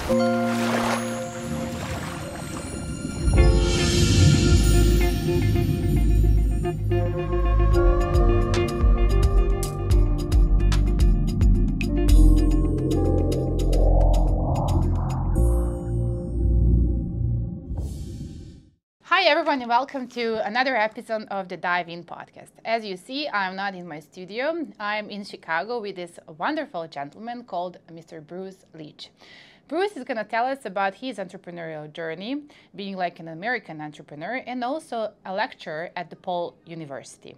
Hi everyone and welcome to another episode of the Dive In podcast. As you see, I'm not in my studio. I'm in Chicago with this wonderful gentleman called Mr. Bruce Leech. Bruce is going to tell us about his entrepreneurial journey, being like an American entrepreneur and also a lecturer at DePaul University.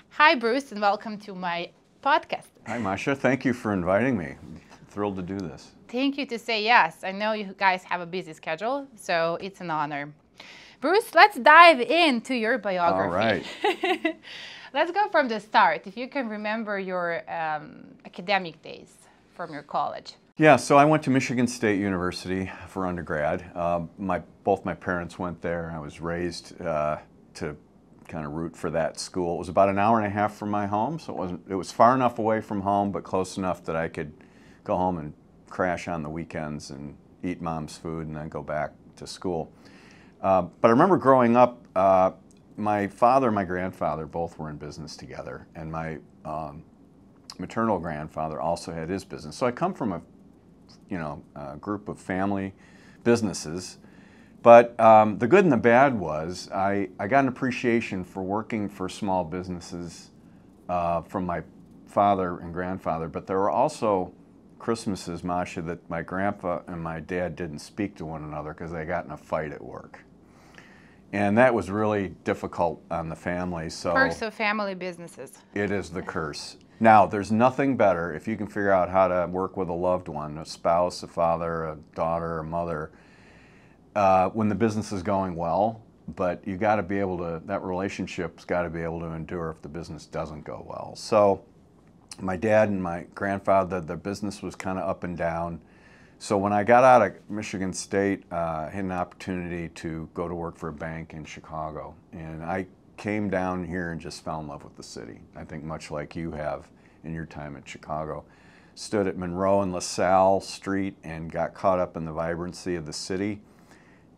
Hi Bruce and welcome to my podcast. Hi Maša, thank you for inviting me. Thrilled to do this. Thank you to say yes. I know you guys have a busy schedule, so it's an honor. Bruce, let's dive into your biography. All right. Let's go from the start. If you can remember your academic days from your college. Yeah, so I went to Michigan State University for undergrad. Both my parents went there. I was raised to kind of root for that school. It was about an hour and a half from my home, so it was far enough away from home, but close enough that I could go home and crash on the weekends and eat mom's food and then go back to school. But I remember growing up, my father and my grandfather both were in business together, and my maternal grandfather also had his business. So I come from a group of family businesses. But the good and the bad was I got an appreciation for working for small businesses from my father and grandfather. But there were also Christmases, Maša, that my grandpa and my dad didn't speak to one another because they got in a fight at work. And that was really difficult on the family. So Perks of family businesses. It is the curse. Now, there's nothing better if you can figure out how to work with a loved one, a spouse, a father, a daughter, a mother, when the business is going well, but you got to be able to, that relationship's got to be able to endure if the business doesn't go well. So my dad and my grandfather, the business was kind of up and down. So when I got out of Michigan State, I had an opportunity to go to work for a bank in Chicago. And I came down here and just fell in love with the city. I think much like you have in your time in Chicago. Stood at Monroe and LaSalle Street and got caught up in the vibrancy of the city.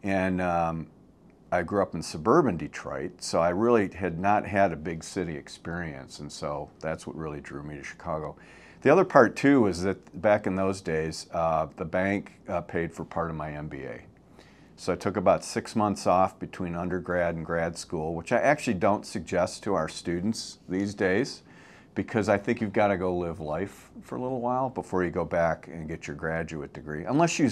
And I grew up in suburban Detroit, so I really had not had a big city experience. And so that's what really drew me to Chicago. The other part, too, is that back in those days, the bank paid for part of my MBA. So I took about 6 months off between undergrad and grad school, which I actually don't suggest to our students these days, because I think you've got to go live life for a little while before you go back and get your graduate degree, unless you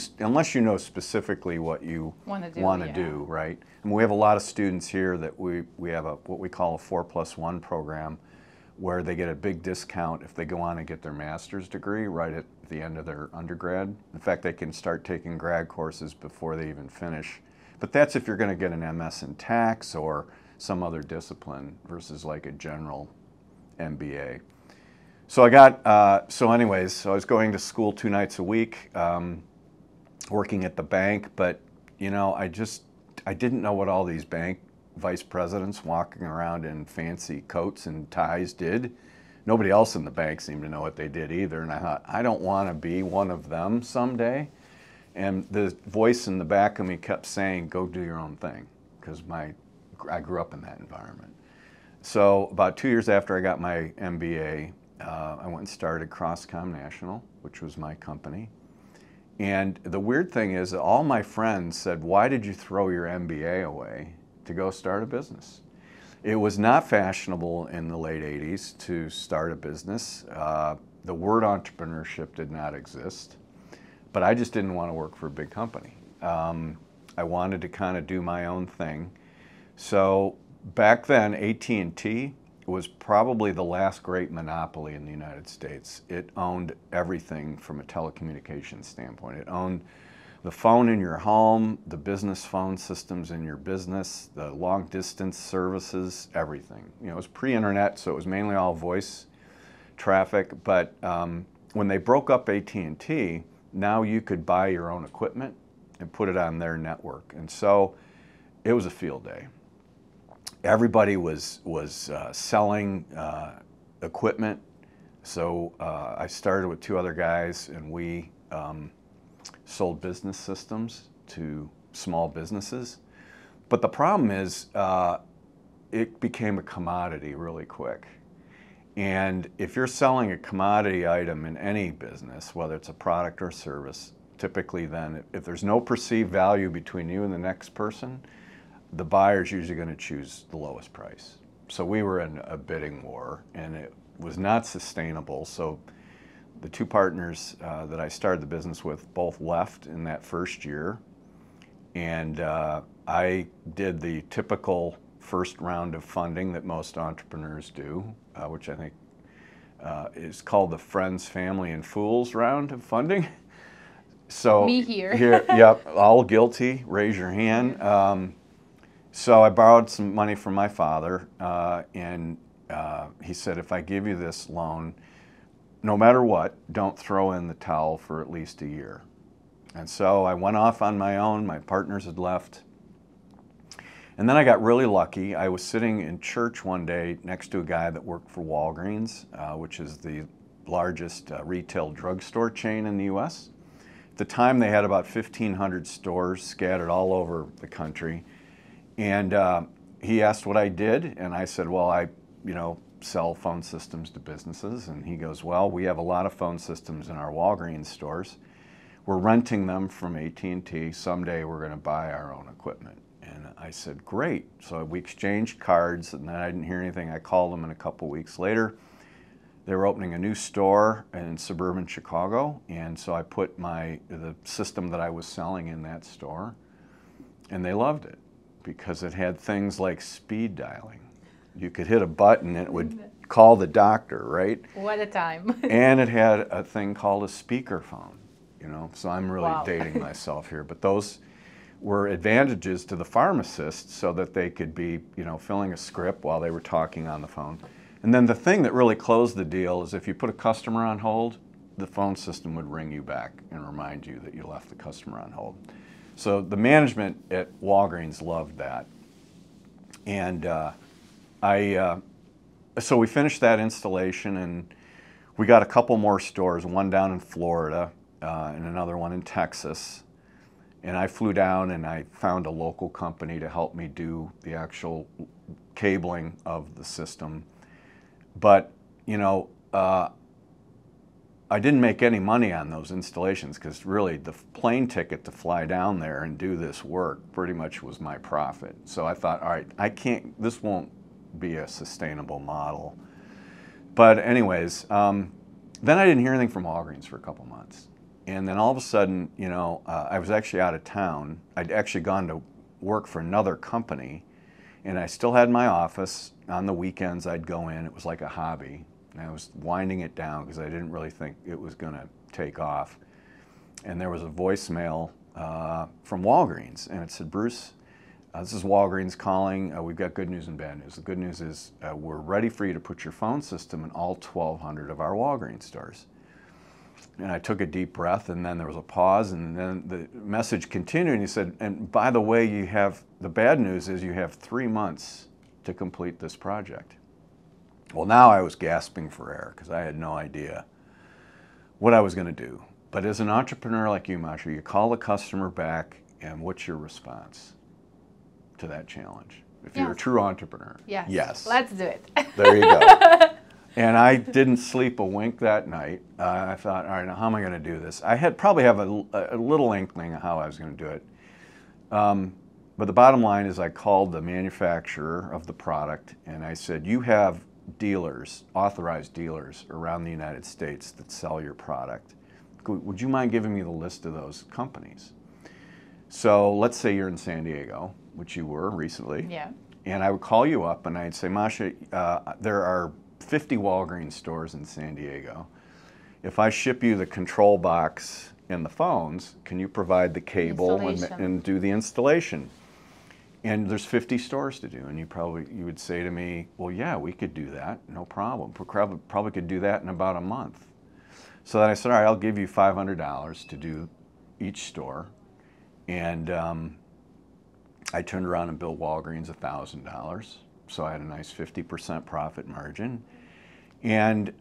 know specifically what you want to do, right? And we have a lot of students here that we have what we call a 4+1 program, where they get a big discount if they go on and get their master's degree right at the end of their undergrad. In fact, they can start taking grad courses before they even finish. But that's if you're going to get an MS in tax or some other discipline versus like a general MBA. So so I was going to school 2 nights a week, working at the bank, but you know, I didn't know what all these bank vice presidents walking around in fancy coats and ties did. Nobody else in the bank seemed to know what they did either, and I thought, I don't want to be one of them someday. And the voice in the back of me kept saying, go do your own thing, because I grew up in that environment. So about 2 years after I got my MBA, I went and started CrossCom National, which was my company. And the weird thing is that all my friends said, why did you throw your MBA away to go start a business? It was not fashionable in the late 80s to start a business. The word entrepreneurship did not exist, but I just didn't want to work for a big company. I wanted to kind of do my own thing. So back then, AT&T was probably the last great monopoly in the United States. It owned everything from a telecommunications standpoint. It owned the phone in your home, the business phone systems in your business, the long distance services, everything. You know, it was pre-internet, so it was mainly all voice traffic. But when they broke up AT&T, now you could buy your own equipment and put it on their network. And so it was a field day. Everybody was selling equipment. So I started with 2 other guys, and we sold business systems to small businesses. But the problem is it became a commodity really quick. And if you're selling a commodity item in any business, whether it's a product or service, typically then if there's no perceived value between you and the next person, the buyer's usually going to choose the lowest price. So we were in a bidding war, and it was not sustainable. So the two partners that I started the business with both left in that first year, and I did the typical first round of funding that most entrepreneurs do, which I think is called the Friends, Family, and Fools round of funding. So me here. Yep, all guilty, raise your hand. So I borrowed some money from my father, and he said, if I give you this loan, no matter what, don't throw in the towel for at least a year. And so I went off on my own. My partners had left. And then I got really lucky. I was sitting in church one day next to a guy that worked for Walgreens, which is the largest retail drugstore chain in the U.S. At the time, they had about 1,500 stores scattered all over the country. And he asked what I did, and I said, well, I sell phone systems to businesses. And he goes, well, we have a lot of phone systems in our Walgreens stores. We're renting them from AT&T. Someday we're going to buy our own equipment. And I said, great. So we exchanged cards, and then I didn't hear anything. I called them, and a couple weeks later, they were opening a new store in suburban Chicago. And so I put the system that I was selling in that store, and they loved it because it had things like speed dialing. You could hit a button, and it would call the doctor, right? What a time. And it had a thing called a speakerphone, So I'm really Wow. dating myself here. But those were advantages to the pharmacists so that they could be, filling a script while they were talking on the phone. And then the thing that really closed the deal is if you put a customer on hold, the phone system would ring you back and remind you that you left the customer on hold. So the management at Walgreens loved that. And so we finished that installation, and we got a couple more stores, one down in Florida and another one in Texas. And I flew down and I found a local company to help me do the actual cabling of the system. But, I didn't make any money on those installations because really the plane ticket to fly down there and do this work pretty much was my profit. So I thought, all right, this won't be a sustainable model. But anyways, then I didn't hear anything from Walgreens for a couple months. And then all of a sudden, I was actually out of town. I'd actually gone to work for another company, and I still had my office. On the weekends, I'd go in. It was like a hobby. And I was winding it down because I didn't really think it was going to take off. And there was a voicemail from Walgreens, and it said, Bruce, this is Walgreens calling. We've got good news and bad news. The good news is we're ready for you to put your phone system in all 1,200 of our Walgreens stores. And I took a deep breath, and then there was a pause, and then the message continued, and he said, and by the way, the bad news is you have 3 months to complete this project. Well, now I was gasping for air because I had no idea what I was going to do. But as an entrepreneur like you, Maša, you call the customer back, and what's your response to that challenge? If you're a true entrepreneur. Yes. Yes. Let's do it. There you go. And I didn't sleep a wink that night. I thought, all right, now how am I going to do this? I probably have a little inkling of how I was going to do it. But the bottom line is I called the manufacturer of the product, and I said, you have dealers, authorized dealers around the United States that sell your product. Would you mind giving me the list of those companies? So let's say you're in San Diego, which you were recently. Yeah. And I would call you up and I'd say, Maša, there are 50 Walgreens stores in San Diego. If I ship you the control box and the phones, can you provide the cable and do the installation? And there's 50 stores to do, and you would say to me, well, yeah, we could do that, no problem. We probably could do that in about a month. So then I said, all right, I'll give you $500 to do each store. And I turned around and billed Walgreens $1,000. So I had a nice 50% profit margin. And,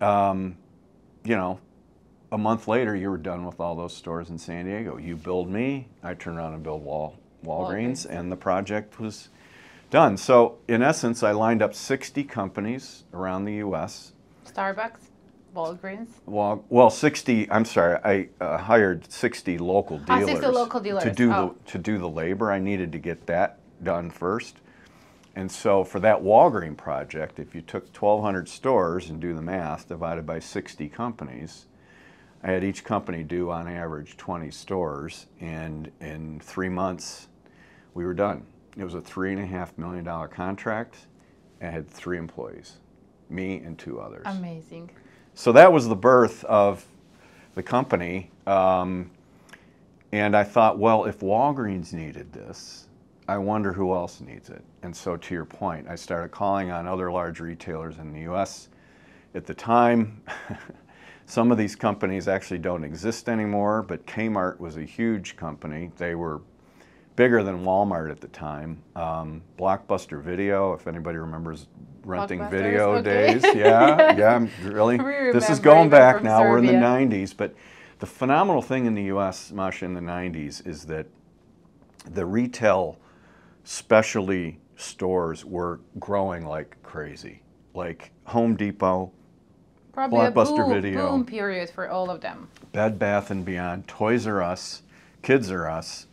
a month later, you were done with all those stores in San Diego. You build me, I turn around and build Walgreens, and the project was done. So in essence, I lined up 60 companies around the U.S. Starbucks, Walgreens? Well, 60, I'm sorry, I hired 60 local dealers, 60 local dealers. To do the labor. I needed to get that done first. And so for that Walgreens project, if you took 1,200 stores and do the math, divided by 60 companies, I had each company do on average 20 stores, and in 3 months we were done. It was a $3.5 million contract. I had 3 employees, me and 2 others. Amazing. So that was the birth of the company, and I thought, well, if Walgreens needed this, I wonder who else needs it. And so to your point, I started calling on other large retailers in the U.S. At the time, some of these companies actually don't exist anymore, but Kmart was a huge company. They were bigger than Walmart at the time. Blockbuster Video, if anybody remembers renting video days. Yeah, really. This is going back now. We're in the 90s. But the phenomenal thing in the U.S., Maša, in the 90s is that the retail specialty stores were growing like crazy. Like Home Depot, probably Blockbuster a Video, boom period for all of them. Bed Bath & Beyond, Toys R Us, Kids R Us.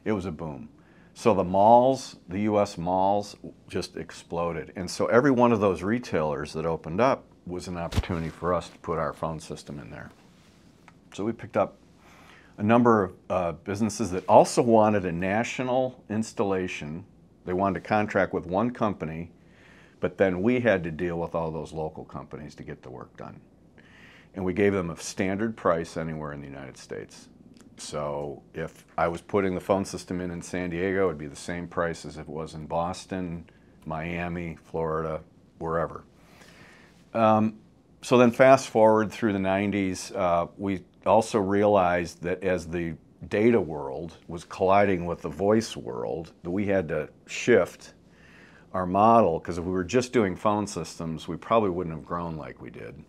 It was a boom. So the malls, the U.S. malls, just exploded. And so every one of those retailers that opened up was an opportunity for us to put our phone system in there. So we picked up a number of businesses that also wanted a national installation. They wanted to contract with one company, but then we had to deal with all those local companies to get the work done. And we gave them a standard price anywhere in the United States. So if I was putting the phone system in San Diego, it would be the same price as if it was in Boston, Miami, Florida, wherever. So then fast forward through the 90s, we also realized that as the data world was colliding with the voice world, that we had to shift our model, because if we were just doing phone systems, we probably wouldn't have grown like we did.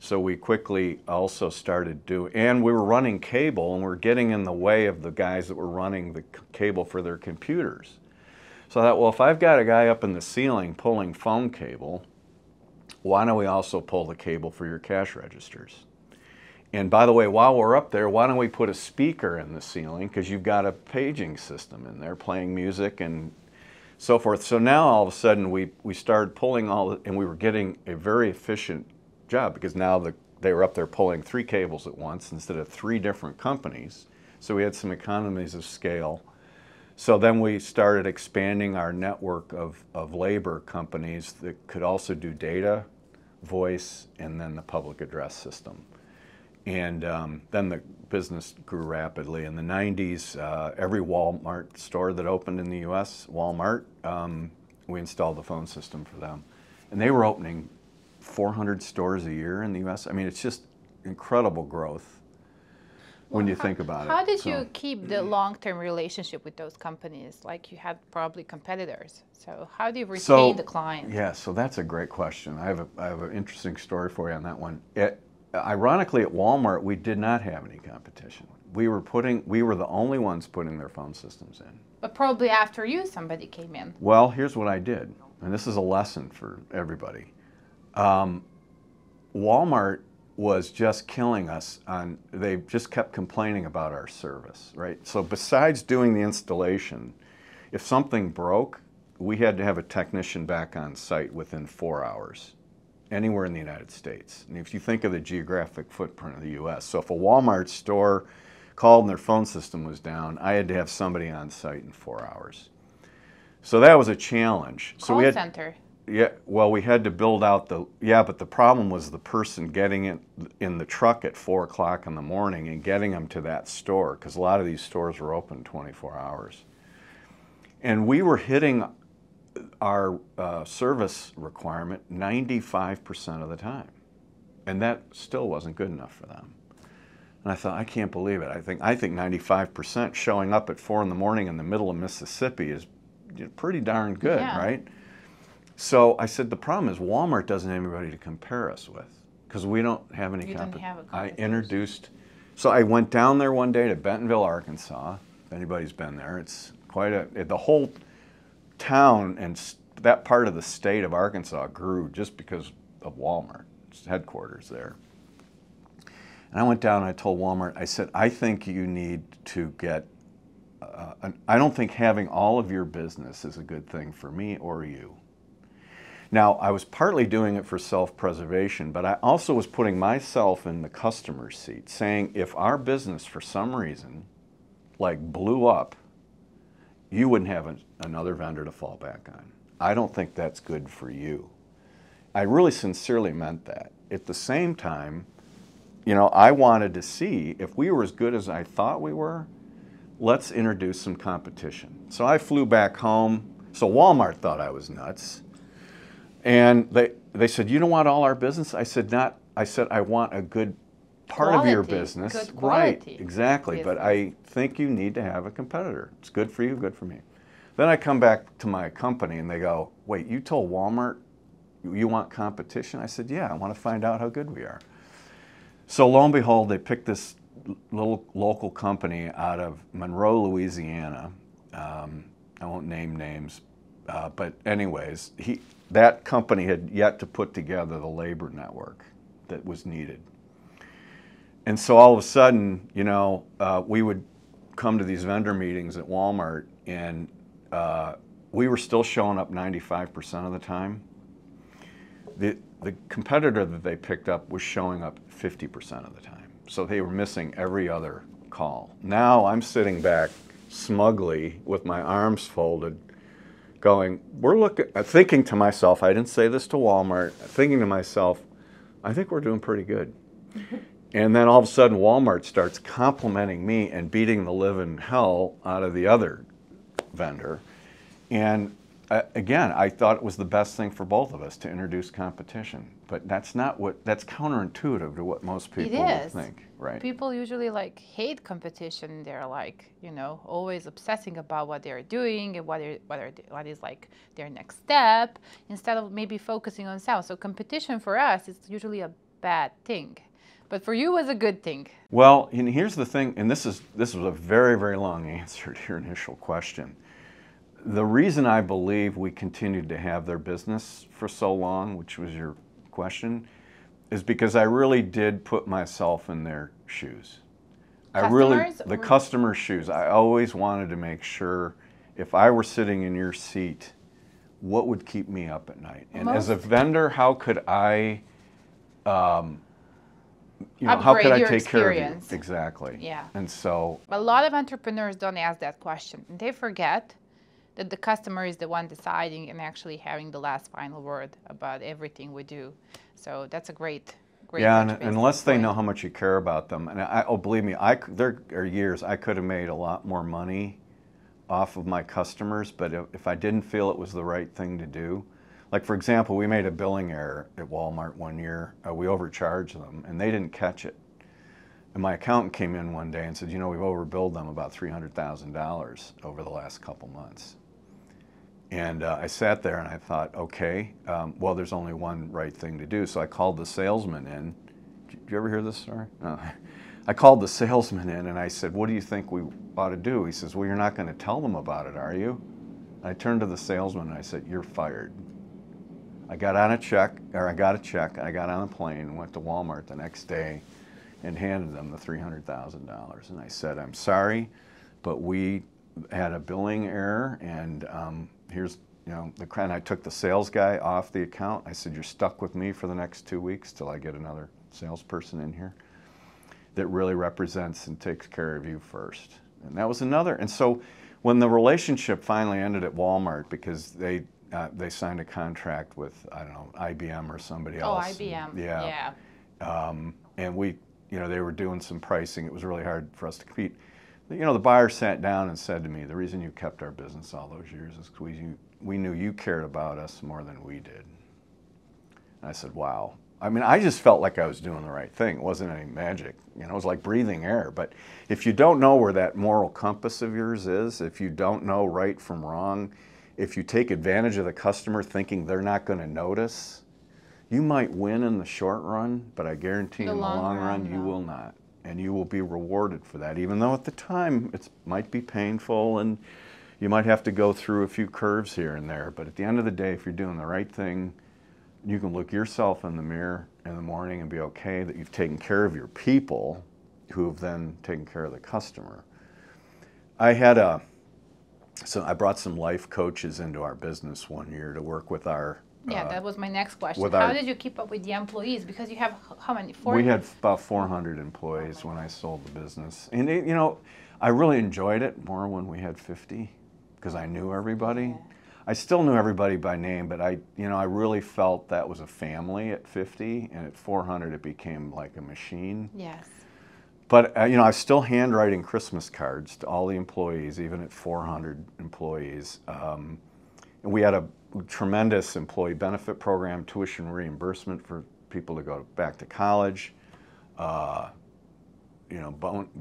So we quickly also started doing, and we were running cable, and we were getting in the way of the guys that were running the cable for their computers. So I thought, well, if I've got a guy up in the ceiling pulling phone cable, why don't we also pull the cable for your cash registers? And by the way, while we're up there, why don't we put a speaker in the ceiling, because you've got a paging system in there playing music and so forth. So now all of a sudden we started pulling and we were getting a very efficient job, because now they were up there pulling 3 cables at once instead of 3 different companies. So we had some economies of scale. So then we started expanding our network of labor companies that could also do data, voice, and then the public address system. And then the business grew rapidly. In the 90s, every Walmart store that opened in the U.S., Walmart, we installed the phone system for them. And they were opening 400 stores a year in the U.S. I mean, it's just incredible growth when you think about it. How did you keep the long-term relationship with those companies? Like, you had probably competitors. So how do you retain the client? Yeah, so that's a great question. I have an interesting story for you on that one. Ironically, at Walmart, we did not have any competition. We were the only ones putting their phone systems in. But probably after you, somebody came in. Well, here's what I did, and this is a lesson for everybody. Walmart was just killing us they just kept complaining about our service, right? So besides doing the installation, if something broke, we had to have a technician back on site within 4 hours, anywhere in the United States. And if you think of the geographic footprint of the U.S., so if a Walmart store called and their phone system was down, I had to have somebody on site in 4 hours. So that was a challenge. Call center. Yeah, well, we had to build out but the problem was the person getting it in the truck at 4 o'clock in the morning and getting them to that store, because a lot of these stores were open 24 hours. And we were hitting our service requirement 95% of the time. And that still wasn't good enough for them. And I thought, I can't believe it. I think 95% showing up at 4 in the morning in the middle of Mississippi is pretty darn good, right? So I said, the problem is Walmart doesn't have anybody to compare us with. because we don't have any You don't have a I competition. introduced, so I went down there one day to Bentonville, Arkansas. If anybody's been there, it's quite the whole town and that part of the state of Arkansas grew just because of Walmart. It's headquarters there. And I went down and I told Walmart, I said, I think you need to get, I don't think having all of your business is a good thing for me or you. Now, I was partly doing it for self-preservation, but I also was putting myself in the customer's seat, saying if our business for some reason like blew up, you wouldn't have another vendor to fall back on. I don't think that's good for you. I really sincerely meant that. At the same time, you know, I wanted to see if we were as good as I thought we were, let's introduce some competition. So I flew back home. So Walmart thought I was nuts. And they said, you don't want all our business? I said, not. I said, I want a good part of your business. Good quality. Right, exactly. business. But I think you need to have a competitor. It's good for you, good for me. Then I come back to my company and they go, wait, you told Walmart you want competition? I said, yeah, I want to find out how good we are. So lo and behold, they picked this little local company out of Monroe, Louisiana. I won't name names, but anyways, that company had yet to put together the labor network that was needed. And so all of a sudden, you know, we would come to these vendor meetings at Walmart, and we were still showing up 95% of the time. The competitor that they picked up was showing up 50% of the time. So they were missing every other call. Now I'm sitting back smugly with my arms folded, going, thinking to myself, I didn't say this to Walmart, thinking to myself, I think we're doing pretty good. And then all of a sudden Walmart starts complimenting me and beating the living hell out of the other vendor. And again, I thought it was the best thing for both of us to introduce competition. But that's counterintuitive to what most people would think, right? People usually like hate competition. They're like, you know, always obsessing about what they're doing and what is like their next step, instead of maybe focusing on self. So competition for us is usually a bad thing. But for you, it was a good thing. Well, and here's the thing, and this was a very, very long answer to your initial question. The reason I believe we continued to have their business for so long, which was your question, is because I really did put myself in their shoes. The customer's shoes. I always wanted to make sure if I were sitting in your seat, what would keep me up at night? And as a vendor, how could I, how could I take care of you? Exactly. Yeah. And so a lot of entrepreneurs don't ask that question. They forget that the customer is the one deciding and actually having the last final word about everything we do. So that's a great yeah, and unless they know how much you care about them, and believe me, there are years I could have made a lot more money off of my customers, but if I didn't feel it was the right thing to do, like for example, we made a billing error at Walmart one year. We overcharged them, and they didn't catch it. And my accountant came in one day and said, you know, we've overbilled them about $300,000 over the last couple months. And I sat there and I thought, okay, well, there's only one right thing to do. So I called the salesman in. Did you ever hear this story? No. I called the salesman in and I said, what do you think we ought to do? He says, well, you're not going to tell them about it, are you? I turned to the salesman and I said, you're fired. I got a check, I got on a plane and went to Walmart the next day and handed them the $300,000. And I said, I'm sorry, but we had a billing error, and here's, you know, and I took the sales guy off the account. I said, you're stuck with me for the next 2 weeks till I get another salesperson in here that really represents and takes care of you first. And that was another. And so when the relationship finally ended at Walmart, because they signed a contract with, I don't know, IBM or somebody else. Oh, IBM. Yeah. And we, you know, they were doing some pricing. It was really hard for us to compete. You know, the buyer sat down and said to me, the reason you kept our business all those years is because we knew you cared about us more than we did. And I said, wow. I mean, I just felt like I was doing the right thing. It wasn't any magic. You know, it was like breathing air. But if you don't know where that moral compass of yours is, if you don't know right from wrong, if you take advantage of the customer thinking they're not going to notice, You might win in the short run, but I guarantee The in the long run you no. will not. And you will be rewarded for that, even though at the time it might be painful and you might have to go through a few curves here and there. But at the end of the day, if you're doing the right thing, you can look yourself in the mirror in the morning and be okay that you've taken care of your people who have then taken care of the customer. So I brought some life coaches into our business one year to work with our Yeah, that was my next question. How did you keep up with the employees? Because you have how many? 40? We had about 400 employees when I sold the business. And you know, I really enjoyed it more when we had 50 because I knew everybody. Yeah. I still knew everybody by name, but I really felt that was a family at 50, and at 400 it became like a machine. Yes. But I was still handwriting Christmas cards to all the employees, even at 400 employees. And we had a tremendous employee benefit program, tuition reimbursement for people to go back to college,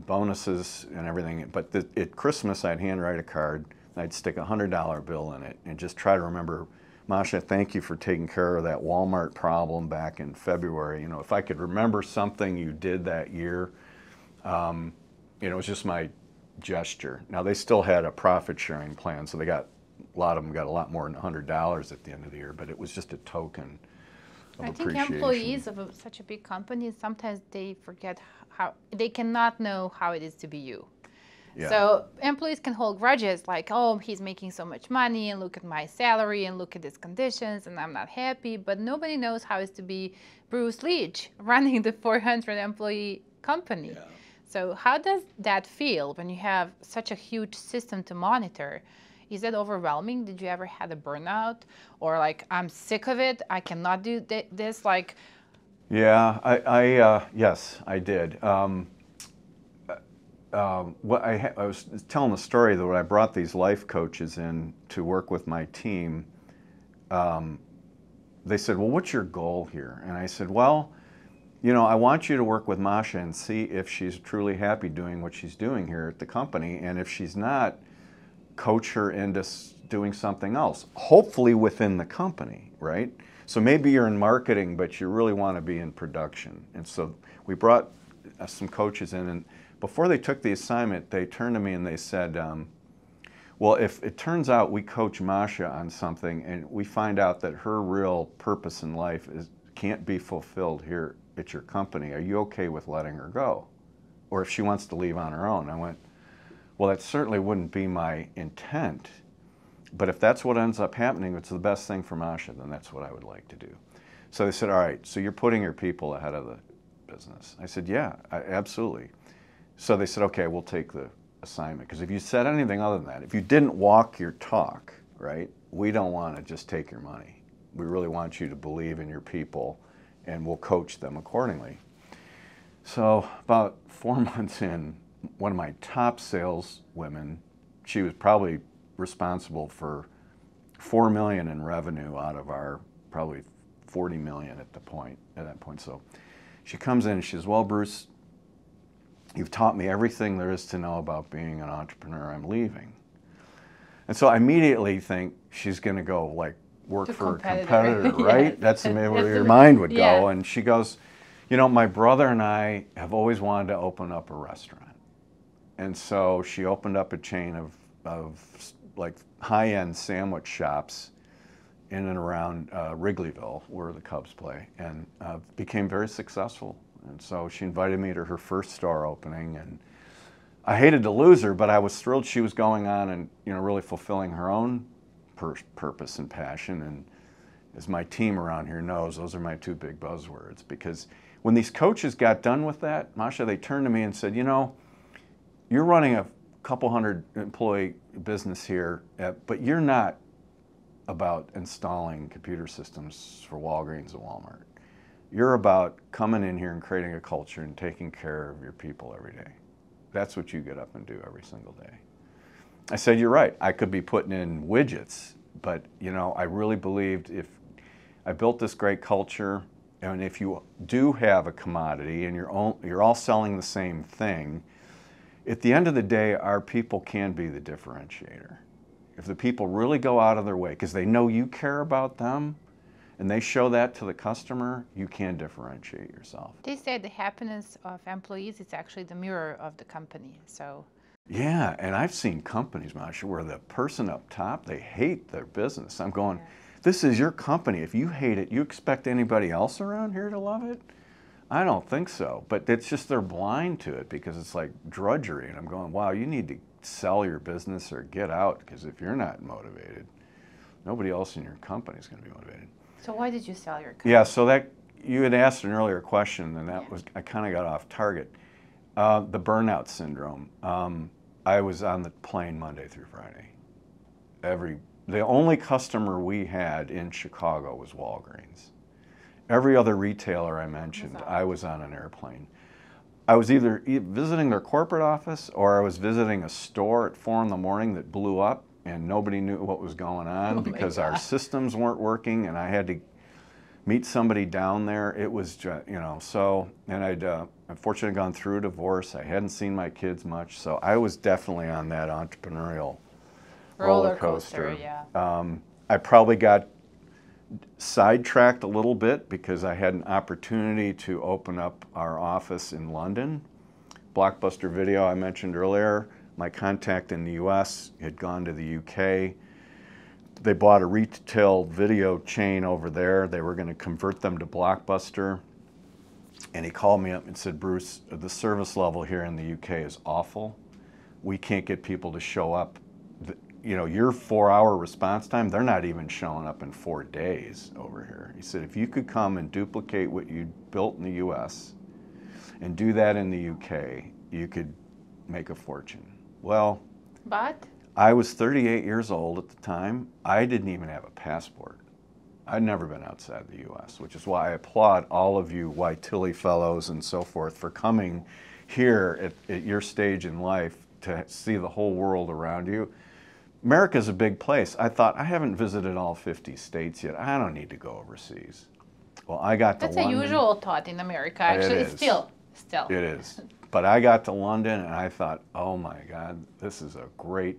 bonuses and everything. But at Christmas, I'd handwrite a card, and I'd stick a $100 bill in it, and just try to remember, Maša, thank you for taking care of that Walmart problem back in February. If I could remember something you did that year, it was just my gesture. Now, they still had a profit sharing plan, so a lot of them got a lot more than $100 at the end of the year, but it was just a token of appreciation. I think employees of such a big company, sometimes they forget they cannot know how it is to be you. Yeah. So employees can hold grudges like, oh, he's making so much money, and look at my salary, and look at his conditions, and I'm not happy. But nobody knows how it's to be Bruce Leech running the 400 employee company. Yeah. So how does that feel when you have such a huge system to monitor? Is that overwhelming? Did you ever had a burnout, or like, I'm sick of it, I cannot do this? Like, yeah, yes, I did. I was telling the story that when I brought these life coaches in to work with my team, they said, well, what's your goal here? And I said, well, I want you to work with Maša and see if she's truly happy doing what she's doing here at the company. And if she's not, coach her into doing something else, hopefully within the company, right? So maybe you're in marketing, but you really want to be in production. And so we brought some coaches in, and before they took the assignment, they turned to me and they said, well, if it turns out we coach Maša on something and we find out that her real purpose in life can't be fulfilled here at your company, are you okay with letting her go? Or if she wants to leave on her own? I went, well, that certainly wouldn't be my intent, but if that's what ends up happening, it's the best thing for Maša, then that's what I would like to do. So they said, all right, so you're putting your people ahead of the business. I said, yeah, absolutely. So they said, okay, we'll take the assignment, because if you said anything other than that, if you didn't walk your talk, right, we don't want to just take your money. We really want you to believe in your people, and we'll coach them accordingly. So about 4 months in, one of my top sales women, she was probably responsible for $4 million in revenue out of our probably $40 million at that point. So she comes in and she says, well, Bruce, you've taught me everything there is to know about being an entrepreneur. I'm leaving. And so I immediately think she's going to go like work for a competitor, right? Yes. That's maybe where your mind would go. And she goes, my brother and I have always wanted to open up a restaurant. And so she opened up a chain of like high-end sandwich shops in and around Wrigleyville, where the Cubs play, and became very successful. And so she invited me to her first store opening, and I hated to lose her, but I was thrilled she was going on and really fulfilling her own purpose and passion. And as my team around here knows, those are my two big buzzwords, because when these coaches got done with that, Maša, they turned to me and said, you're running a couple hundred employee business here, but you're not about installing computer systems for Walgreens and Walmart. You're about coming in here and creating a culture and taking care of your people every day. That's what you get up and do every single day. I said, you're right. I could be putting in widgets, but I really believed if I built this great culture, and if you do have a commodity and you're all selling the same thing, at the end of the day, our people can be the differentiator. If the people really go out of their way, because they know you care about them, and they show that to the customer, you can differentiate yourself. They say the happiness of employees is actually the mirror of the company. So yeah, and I've seen companies, Maša, where the person up top, they hate their business. I'm going, this is your company. If you hate it, you expect anybody else around here to love it? I don't think so. But it's just they're blind to it because it's like drudgery. And I'm going, wow, you need to sell your business or get out, because if you're not motivated, nobody else in your company is going to be motivated. So why did you sell your company? Yeah, so that you had asked an earlier question, and that was, I kind of got off target. The Burnout Syndrome. I was on the plane Monday through Friday. The only customer we had in Chicago was Walgreens. Every other retailer I mentioned, I was on an airplane. I was either visiting their corporate office or I was visiting a store at 4 in the morning that blew up and nobody knew what was going on because our systems weren't working, and I had to meet somebody down there. It was, so, and I'd unfortunately gone through a divorce. I hadn't seen my kids much, so I was definitely on that entrepreneurial roller coaster. Yeah. I probably got sidetracked a little bit because I had an opportunity to open up our office in London. Blockbuster Video, I mentioned earlier, my contact in the US had gone to the UK. They bought a retail video chain over there. They were going to convert them to Blockbuster. And he called me up and said, Bruce, the service level here in the UK is awful. We can't get people to show up. Your 4-hour response time, they're not even showing up in 4 days over here. He said, if you could come and duplicate what you built in the US and do that in the UK, you could make a fortune. Well, but I was 38 years old at the time. I didn't even have a passport. I'd never been outside the US, which is why I applaud all of you YTILI fellows and so forth for coming here at your stage in life to see the whole world around you. America's a big place. I thought, I haven't visited all 50 states yet. I don't need to go overseas. Well, I got to London. That's a usual thought in America, actually. Still. It is. But I got to London and I thought, oh my God, this is a great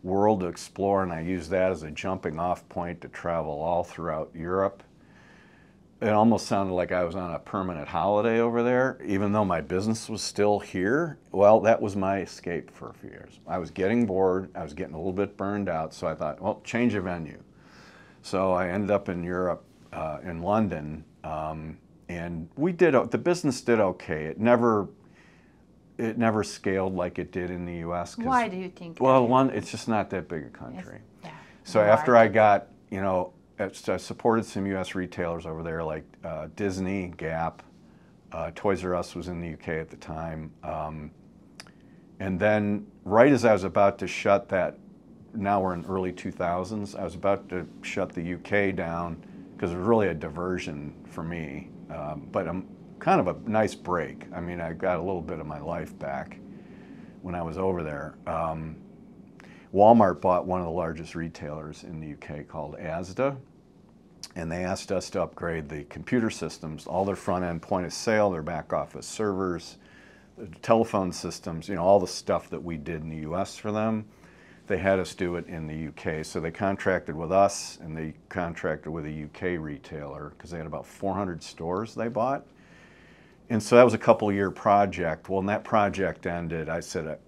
world to explore, and I used that as a jumping off point to travel all throughout Europe. It almost sounded like I was on a permanent holiday over there, even though my business was still here. Well, that was my escape for a few years. I was getting bored, I was getting a little bit burned out, so I thought, well, change of venue. So I ended up in Europe, in London, and the business did okay. It never scaled like it did in the U.S. Why do you think? Well, it's just not that big a country. Yeah. So after I got, I supported some U.S. retailers over there like Disney, Gap, Toys R Us was in the UK at the time. And then right as I was about to shut that, now we're in early 2000s, I was about to shut the UK down because it was really a diversion for me. But kind of a nice break. I mean, I got a little bit of my life back when I was over there. Walmart bought one of the largest retailers in the UK called Asda, and they asked us to upgrade the computer systems, all their front-end point of sale, their back-office servers, the telephone systems, all the stuff that we did in the US for them. They had us do it in the UK. So they contracted with us, and they contracted with a UK retailer because they had about 400 stores they bought. And so that was a couple-year project. Well, when that project ended, I said,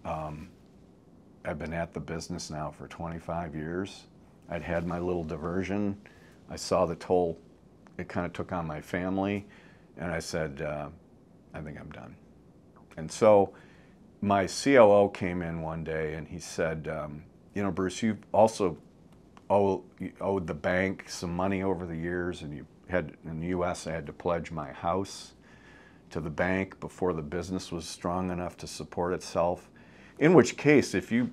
I've been at the business now for 25 years. I'd had my little diversion. I saw the toll it kind of took on my family, and I said, I think I'm done. And so my COO came in one day and he said, Bruce, you also owed the bank some money over the years, and in the US, I had to pledge my house to the bank before the business was strong enough to support itself. In which case, if you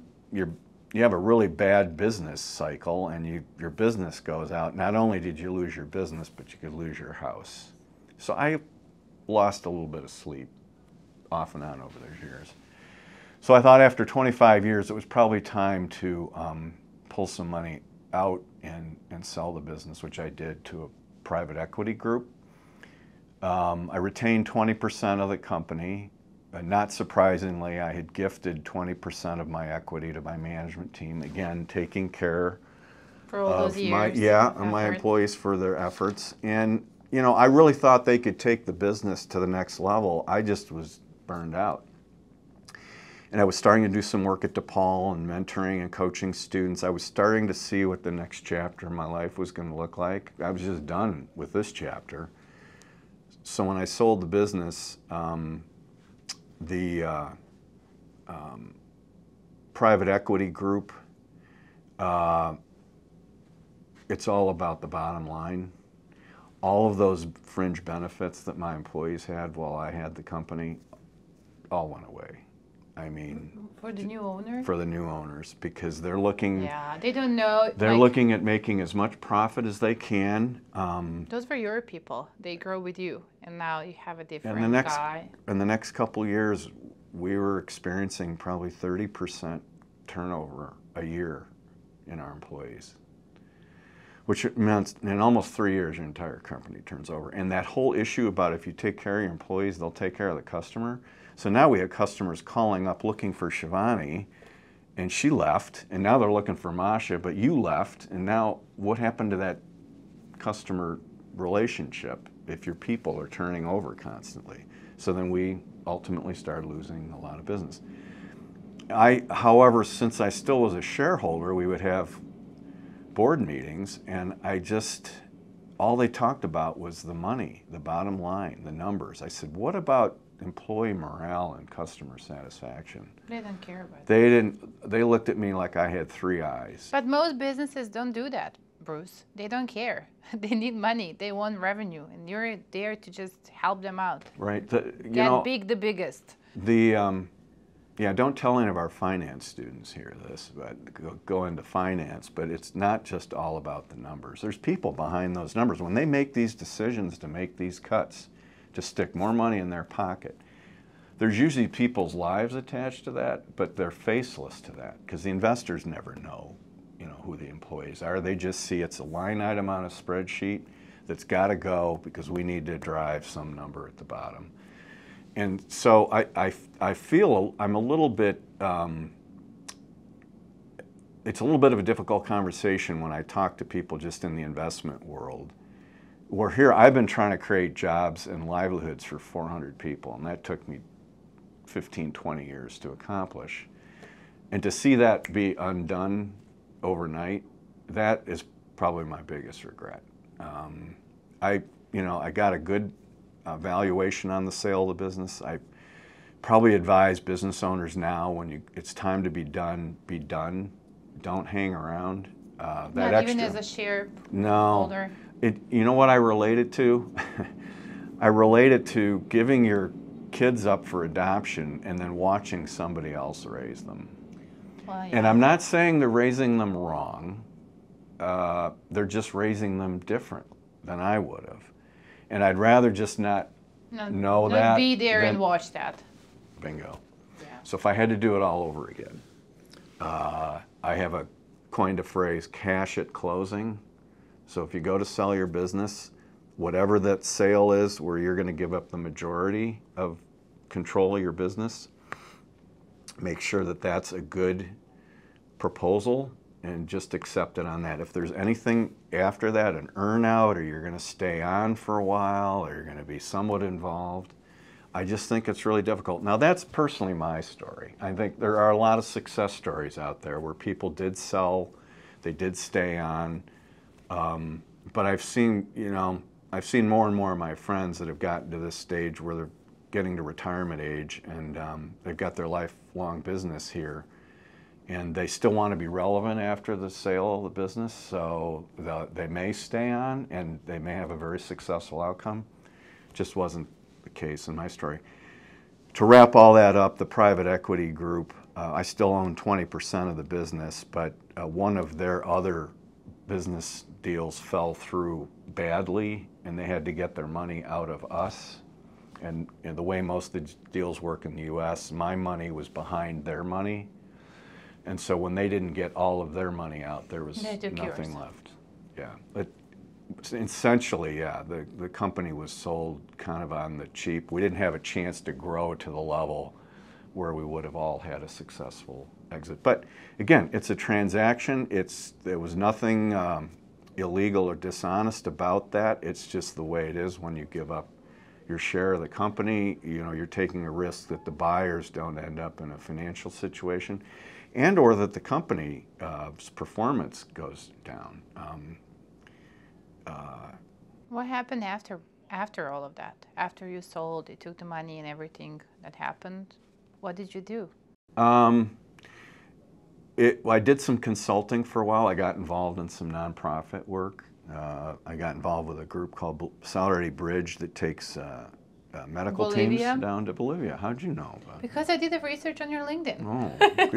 have a really bad business cycle and your business goes out, not only did you lose your business, but you could lose your house. So I lost a little bit of sleep off and on over those years. So I thought after 25 years, it was probably time to pull some money out and sell the business, which I did to a private equity group. I retained 20% of the company. Not surprisingly, I had gifted 20% of my equity to my management team, again, taking care For all those years. My employees for their efforts. And, you know, I really thought they could take the business to the next level. I just was burned out. And I was starting to do some work at DePaul and mentoring and coaching students. I was starting to see what the next chapter of my life was going to look like. I was just done with this chapter. So when I sold the business, the private equity group, it's all about the bottom line. All of those fringe benefits that my employees had while I had the company all went away. I mean, for the new owners? For the new owners, because they're looking. Yeah, they don't know. They're looking at making as much profit as they can. Those were your people. They grow with you, and now you have a different guy. In the next couple of years, we were experiencing probably 30% turnover a year in our employees, which meant in almost 3 years your entire company turns over. And that whole issue about if you take care of your employees, they'll take care of the customer. So now we have customers calling up looking for Shivani, and she left, and now they're looking for Maša, but you left, and now what happened to that customer relationship if your people are turning over constantly? So then we ultimately started losing a lot of business. However, since I still was a shareholder, we would have board meetings, and all they talked about was the money, the bottom line, the numbers. I said, what about employee morale and customer satisfaction? They didn't care about it. They didn't. They looked at me like I had 3 eyes. But most businesses don't do that, Bruce. They don't care. They need money. They want revenue, and you're there to just help them out. Right. Get big, the biggest. Don't tell any of our finance students here this, but go into finance. But it's not just all about the numbers. There's people behind those numbers. When they make these decisions to make these cuts, to stick more money in their pocket, there's usually people's lives attached to that, but they're faceless to that because the investors never know, who the employees are. They just see it's a line item on a spreadsheet that's got to go because we need to drive some number at the bottom. And so I feel I'm a little bit, it's a little bit of a difficult conversation when I talk to people just in the investment world. I've been trying to create jobs and livelihoods for 400 people, and that took me 15, 20 years to accomplish. And to see that be undone overnight, that is probably my biggest regret. I got a good valuation on the sale of the business. I probably advise business owners now, when it's time to be done, be done. Don't hang around. Even as a shareholder. You know what I relate it to? I relate it to giving your kids up for adoption and then watching somebody else raise them. Well, yeah. And I'm not saying they're raising them wrong. They're just raising them different than I would have. And I'd rather just not know that. Be there and watch that. Bingo. Yeah. So if I had to do it all over again, I have coined a phrase, cash at closing. So if you go to sell your business, whatever that sale is where you're going to give up the majority of control of your business, make sure that that's a good proposal and just accept it on that. If there's anything after that, an earn out, or you're going to stay on for a while, or you're going to be somewhat involved, I just think it's really difficult. Now that's personally my story. I think there are a lot of success stories out there where people did sell, they did stay on. But I've seen more and more of my friends that have gotten to this stage where they're getting to retirement age, and they've got their lifelong business here, and they still want to be relevant after the sale of the business, so they may stay on, and they may have a very successful outcome. Just wasn't the case in my story. To wrap all that up, the private equity group, I still own 20% of the business, but one of their other business deals fell through badly, and they had to get their money out of us. And the way most of the deals work in the U.S., my money was behind their money. And so when they didn't get all of their money out, there was nothing left. Yeah. But essentially, yeah, the company was sold kind of on the cheap. We didn't have a chance to grow to the level where we would have all had a successful exit. But again, it's a transaction. There was nothing illegal or dishonest about that. It's just the way it is when you give up your share of the company. You know, you're taking a risk that the buyers don't end up in a financial situation, and or that the company's performance goes down. What happened after all of that? After you sold, you took the money and everything that happened, what did you do? I did some consulting for a while. I got involved in some nonprofit work. I got involved with a group called Solidarity Bridge that takes medical teams down to Bolivia. How'd you know about it? Because I did the research on your LinkedIn. Oh,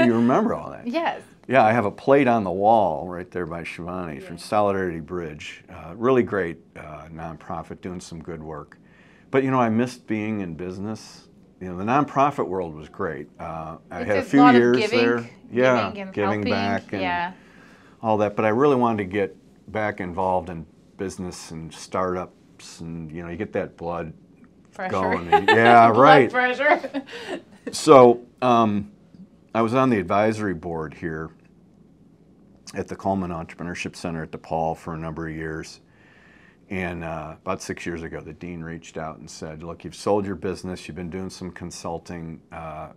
you remember all that? Yes. Yeah, I have a plate on the wall right there by Shivani from Solidarity Bridge. Really great nonprofit doing some good work. But you know, I missed being in business. You know, the nonprofit world was great. I had a few years there. Yeah, giving back and all that. But I really wanted to get back involved in business and startups, and you know, you get that blood pressure. Going. And, yeah, right. Blood pressure. So I was on the advisory board here at the Coleman Entrepreneurship Center at DePaul for a number of years. And about 6 years ago, the dean reached out and said, look, you've sold your business, you've been doing some consulting. How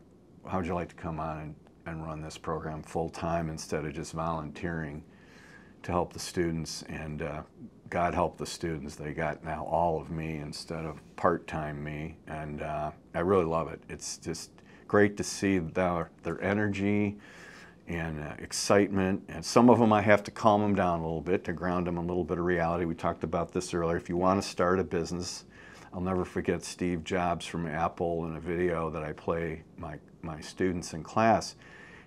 would you like to come on and run this program full time instead of just volunteering to help the students? And God help the students. They got now all of me instead of part-time me. And I really love it. It's just great to see their energy and excitement. And some of them I have to calm them down a little bit to ground them in a little bit of reality. We talked about this earlier. If you want to start a business, I'll never forget Steve Jobs from Apple in a video that I play my students in class.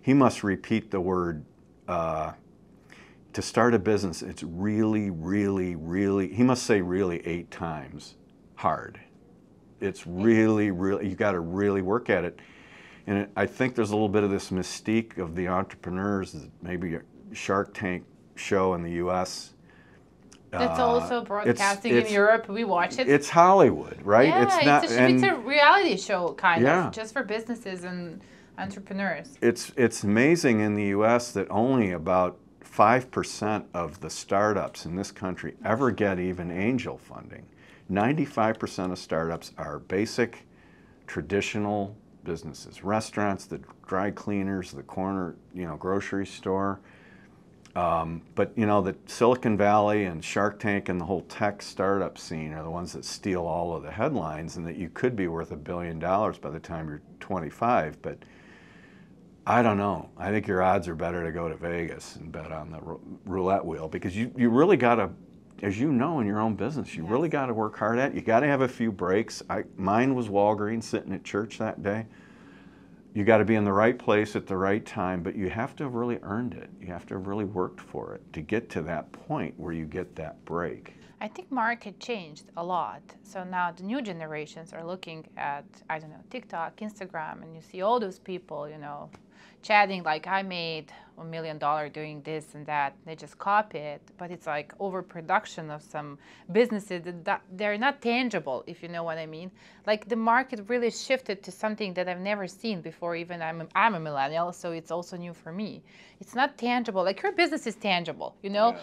He must repeat the word, to start a business, it's really, really, really, he must say really 8 times hard. It's really, really, you got to really work at it. And I think there's a little bit of this mystique of the entrepreneurs, maybe a Shark Tank show in the U.S. That's also broadcasting in Europe. We watch it. It's Hollywood, right? Yeah, it's a reality show kind of, just for businesses and entrepreneurs. It's amazing in the U.S. that only about 5% of the startups in this country ever get even angel funding. 95% of startups are basic, traditional businesses, restaurants, the dry cleaners, the corner, grocery store. But the Silicon Valley and Shark Tank and the whole tech startup scene are the ones that steal all of the headlines, and that you could be worth $1 billion by the time you're 25. But I don't know. I think your odds are better to go to Vegas and bet on the roulette wheel, because you really got to, as you know, in your own business, you really got to work hard at it. You got to have a few breaks. Mine was Walgreens sitting at church that day. You got to be in the right place at the right time, but you have to have really earned it. You have to have really worked for it to get to that point where you get that break. I think market changed a lot. So now the new generations are looking at, I don't know, TikTok, Instagram, and you see all those people, chatting like, I made $1 million doing this and that. They just copy it, but it's like overproduction of some businesses that they're not tangible, if you know what I mean. Like the market really shifted to something that I've never seen before. Even I'm a millennial, so it's also new for me. It's not tangible. Like your business is tangible, Yeah.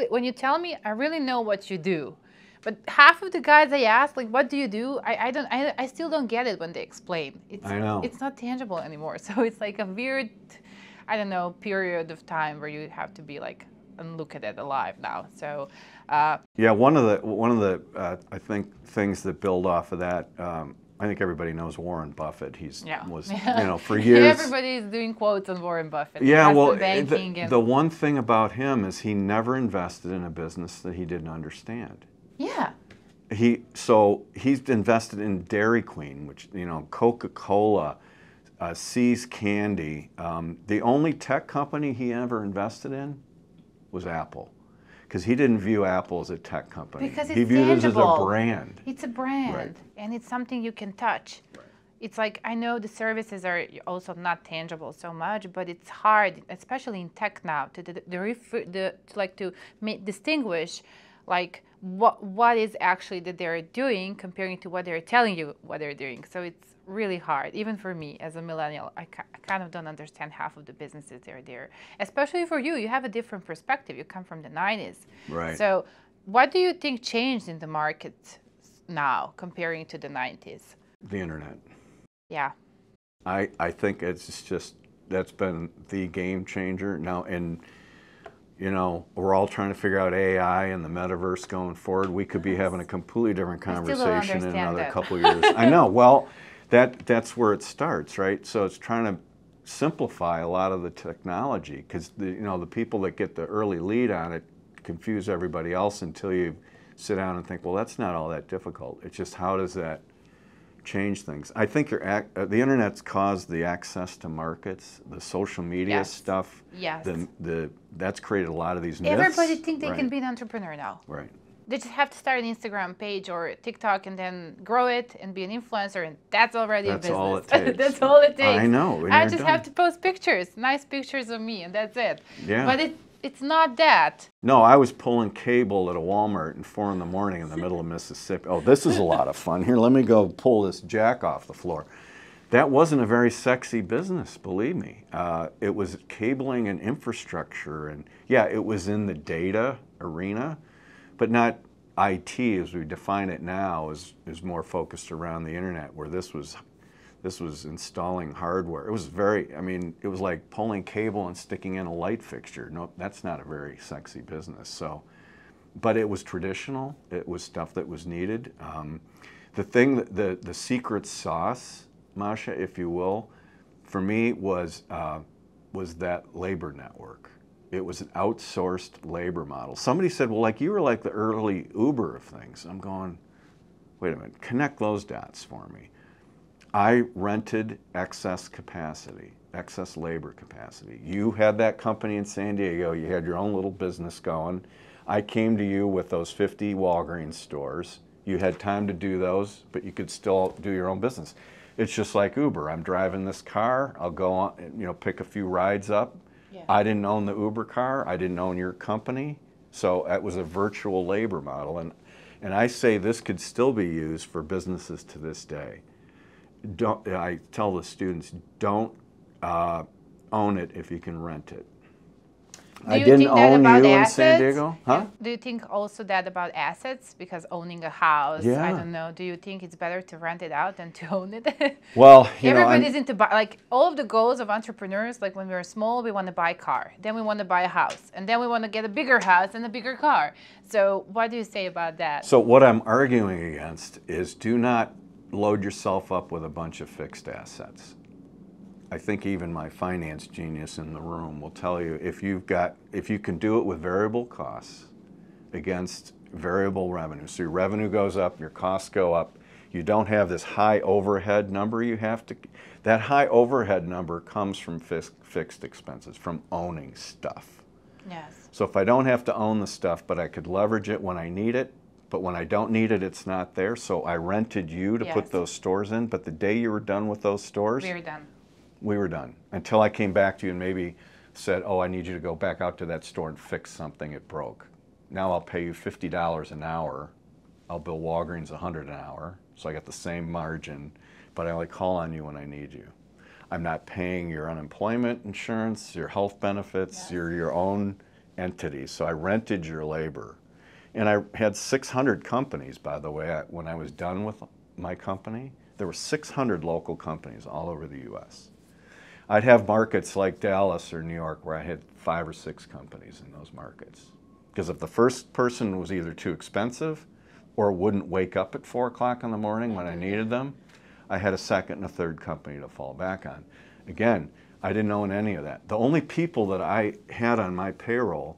When you tell me, I really know what you do. But half of the guys I ask, like, what do you do? I still don't get it when they explain. I know. It's not tangible anymore. So it's like a weird, I don't know, period of time where you have to be like and look at it alive now. So yeah, one of the I think things that build off of that. I think everybody knows Warren Buffett. Was for years. Everybody's doing quotes on Warren Buffett. Yeah, well, the one thing about him is he never invested in a business that he didn't understand. Yeah. He's invested in Dairy Queen, which, Coca-Cola, See's Candy. The only tech company he ever invested in was Apple, because he didn't view Apple as a tech company. Because he viewed it as a brand. It's a brand, right. And it's something you can touch. Right. It's like, I know the services are also not tangible so much, but it's hard, especially in tech now, to distinguish like what is actually that they're doing comparing to what they're telling you what they're doing. So it's really hard, even for me as a millennial. I kind of don't understand half of the businesses that are there, especially for you. You have a different perspective. You come from the 90s. Right. So what do you think changed in the market now comparing to the 90s? The internet. Yeah. I think it's just, that's been the game changer now. And you know, we're all trying to figure out AI and the metaverse going forward. We could be having a completely different conversation in another couple of years. I know. Well, that's where it starts, right? So it's trying to simplify a lot of the technology, because you know, the people that get the early lead on it confuse everybody else until you sit down and think, well, that's not all that difficult. It's just, how does that change things? I think the internet's caused the access to markets, the social media stuff. Yes. That's created a lot of these myths. Everybody thinks they can be an entrepreneur now. Right. They just have to start an Instagram page or TikTok and then grow it and be an influencer, and that's already a business. That's all it takes. That's all it takes. I know. I just have to post pictures, nice pictures of me, and that's it. Yeah. But it's not that. No, I was pulling cable at a Walmart at 4 in the morning in the middle of Mississippi. Oh, this is a lot of fun. Here, let me go pull this jack off the floor. That wasn't a very sexy business, believe me. It was cabling and infrastructure, and yeah, it was in the data arena, but not IT as we define it now. Is more focused around the internet, where this was installing hardware. It was it was like pulling cable and sticking in a light fixture. No, that's not a very sexy business. So, but it was traditional. It was stuff that was needed. The thing, the secret sauce, Maša, if you will, for me was that labor network. It was an outsourced labor model. Somebody said, well, like, you were like the early Uber of things. I'm going, wait a minute, connect those dots for me. I rented excess capacity, excess labor capacity. You had that company in San Diego. You had your own little business going. I came to you with those 50 Walgreens stores. You had time to do those, but you could still do your own business. It's just like Uber. I'm driving this car. I'll go on, you know, pick a few rides up. Yeah. I didn't own the Uber car. I didn't own your company. So it was a virtual labor model. And I say this could still be used for businesses to this day. I tell the students, don't own it if you can rent it. I didn't own you in San Diego. Huh? Do you think also that about assets? Because owning a house, I don't know. Do you think it's better to rent it out than to own it? Well, everybody's into like all of the goals of entrepreneurs. Like when we were small, we want to buy a car, then we want to buy a house, and then we want to get a bigger house and a bigger car. So what do you say about that? So what I'm arguing against is, do not load yourself up with a bunch of fixed assets. I think even my finance genius in the room will tell you, if you can do it with variable costs against variable revenue, so your revenue goes up, your costs go up, you don't have this high overhead number that high overhead number comes from fixed expenses, from owning stuff. Yes. So if I don't have to own the stuff, but I could leverage it when I need it, but when I don't need it, it's not there, so I rented you to put those stores in, but the day you were done with those stores, we were done. We were done. Until I came back to you and maybe said, oh, I need you to go back out to that store and fix something, it broke. Now I'll pay you $50 an hour. I'll bill Walgreens $100 an hour, so I got the same margin, but I only call on you when I need you. I'm not paying your unemployment insurance, your health benefits, you're your own entity, so I rented your labor. And I had 600 companies, by the way, when I was done with my company. There were 600 local companies all over the U.S. I'd have markets like Dallas or New York where I had 5 or 6 companies in those markets. Because if the first person was either too expensive or wouldn't wake up at 4 o'clock in the morning when I needed them, I had a second and a third company to fall back on. Again, I didn't own any of that. The only people that I had on my payroll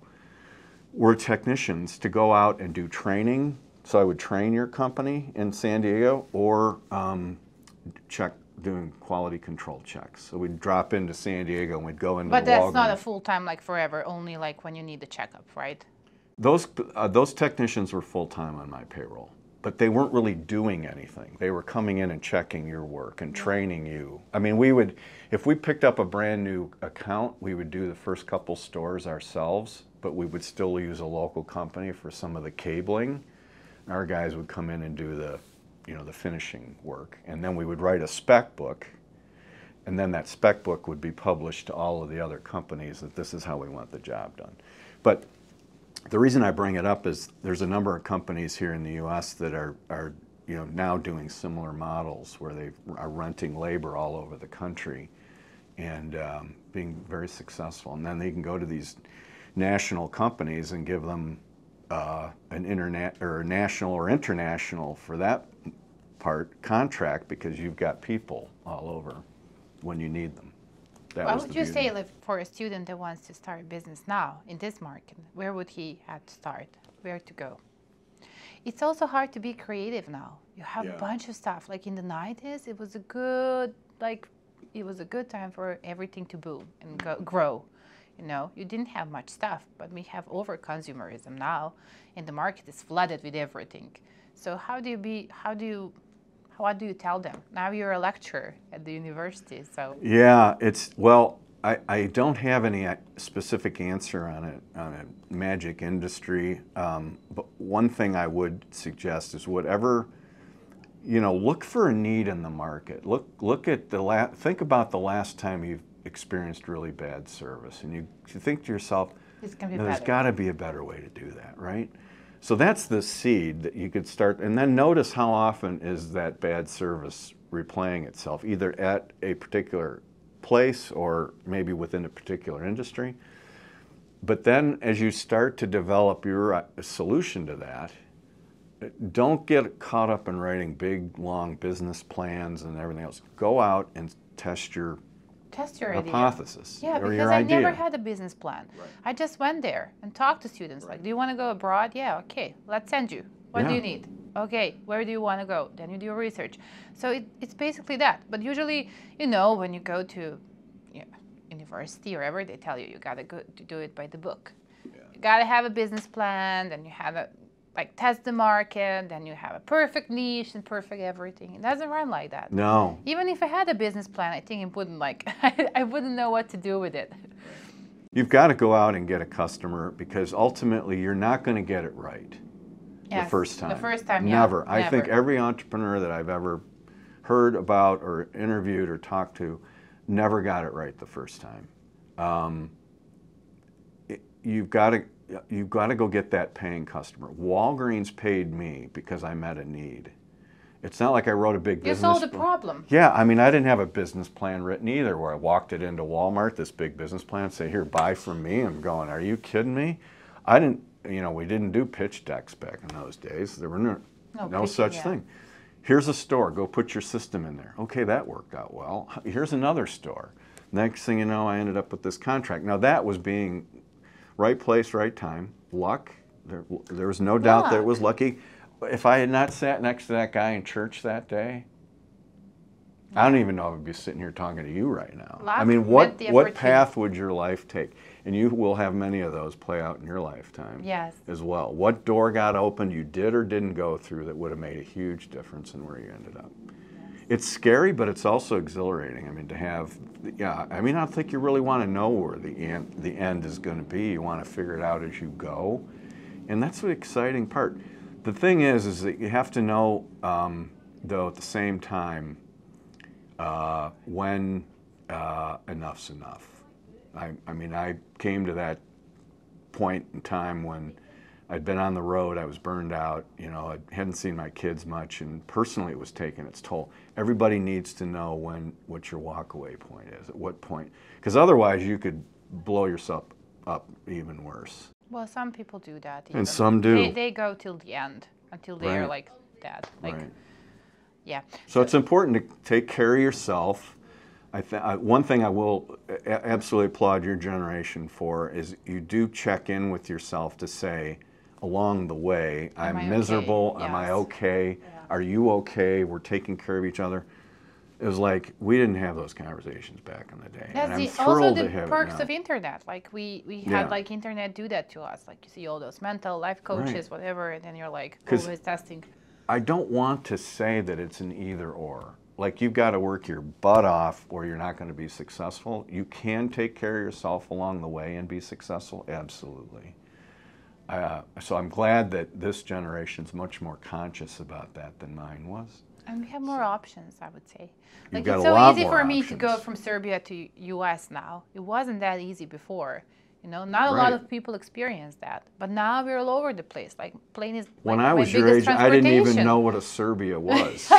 were technicians to go out and do training. So I would train your company in San Diego, or doing quality control checks. So we'd drop into San Diego and we'd go into But that's Walgreens. not a full-time, like forever, only like when you need the checkup, right? Those technicians were full-time on my payroll, but they weren't really doing anything. They were coming in and checking your work and training you. I mean, if we picked up a brand new account, we would do the first couple stores ourselves but we would still use a local company for some of the cabling. Our guys would come in and do the, the finishing work. And then we would write a spec book, and then that spec book would be published to all of the other companies that this is how we want the job done. But the reason I bring it up is there's a number of companies here in the U.S. that are now doing similar models where they are renting labor all over the country and being very successful. And then they can go to these national companies and give them an internet or national or international, for that part, contract, because you've got people all over when you need them. What would you say, like, for a student that wants to start a business now in this market? Where would he have to start? Where to go? It's also hard to be creative now. You have a bunch of stuff. Like in the 90s, it was a good time for everything to boom and grow. You didn't have much stuff, but we have over-consumerism now, and the market is flooded with everything. So what do you tell them? Now you're a lecturer at the university, so. Yeah, I don't have any specific answer on a magic industry, but one thing I would suggest is whatever, look for a need in the market. Look at think about the last time you've experienced really bad service, and you think to yourself, there's got to be a better way to do that, right? So that's the seed that you could start, and then notice how often is that bad service replaying itself, either at a particular place or maybe within a particular industry. But then as you start to develop your solution to that, don't get caught up in writing big, long business plans and everything else. Go out and test your hypothesis. Yeah, because I never had a business plan. Right. I just went there and talked to students. Like, do you want to go abroad? Yeah, okay, let's send you. What do you need? Okay, where do you want to go? Then you do your research. So it's basically that. But usually, when you go to university or wherever, they tell you got to go to do it by the book. Yeah. You got to have a business plan, then you have a test the market, then you have a perfect niche and perfect everything. It doesn't run like that. No. Even if I had a business plan, I think it wouldn't I wouldn't know what to do with it. You've got to go out and get a customer, because ultimately you're not going to get it right the first time. The first time, never. Yeah, I think every entrepreneur that I've ever heard about or interviewed or talked to never got it right the first time. You've got to go get that paying customer. Walgreens paid me because I met a need. It's not like I wrote a big business plan. You solved a problem. Yeah, I didn't have a business plan written either, where I walked it into Walmart, this big business plan, and say, here, buy from me. I'm going, are you kidding me? We didn't do pitch decks back in those days. There were no such thing. Here's a store, go put your system in there. Okay, that worked out well. Here's another store. Next thing you know, I ended up with this contract. Now that was being right place, right time, luck. There was no doubt that it was lucky. If I had not sat next to that guy in church that day, I don't even know if I'd be sitting here talking to you right now. What path would your life take? And you will have many of those play out in your lifetime as well. What door got opened you did or didn't go through that would have made a huge difference in where you ended up. It's scary, but it's also exhilarating. To have, I don't think you really want to know where the end is going to be. You want to figure it out as you go. And that's the exciting part. The thing is that you have to know, though, at the same time, when enough's enough. I came to that point in time when I'd been on the road, I was burned out, I hadn't seen my kids much, and personally it was taking its toll. Everybody needs to know what your walkaway point is, at what point, because otherwise you could blow yourself up even worse. Well, some people do that. And some do. They go till the end, until they're like that. Yeah. So it's important to take care of yourself. One thing I will absolutely applaud your generation for is you do check in with yourself to say, along the way, I'm miserable, am I okay, are you okay, we're taking care of each other. It was like, we didn't have those conversations back in the day. That's also the perks of internet. Like we had internet do that to us. Like you see all those mental life coaches, whatever, and then you're like always testing. I don't want to say that it's an either or. like you've got to work your butt off or you're not going to be successful. You can take care of yourself along the way and be successful, absolutely. So I'm glad that this generation's much more conscious about that than mine was. And we have more options, I would say. You've Like got it's a so lot easy more for me to options. go from Serbia to US now. It wasn't that easy before. You know, not a lot Right. of people experience that. But now we're all over the place. Like plane is When like I my was your biggest age, I didn't even transportation. know what a Serbia was. So.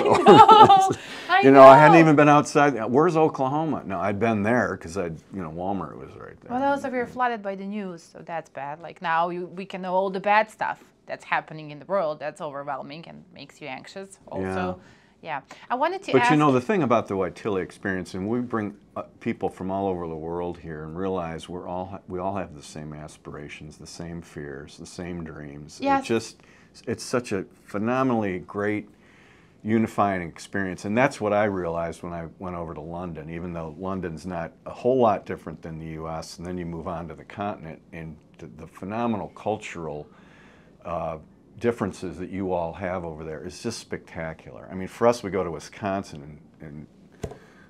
I You know, I hadn't know. even been outside. Where's Oklahoma? No, I'd been there because Walmart was right there. Well, also we're flooded by the news, so that's bad. Like now we can know all the bad stuff that's happening in the world. That's overwhelming and makes you anxious. Also, yeah. I wanted to But ask. you know, the thing about the YTILI experience, and we bring people from all over the world here and realize we all have the same aspirations, the same fears, the same dreams. Yes. It's such a phenomenally great unifying experience. And that's what I realized when I went over to London, even though London's not a whole lot different than the US, and then you move on to the continent, and the phenomenal cultural differences that you all have over there is just spectacular. I mean, for us, we go to Wisconsin and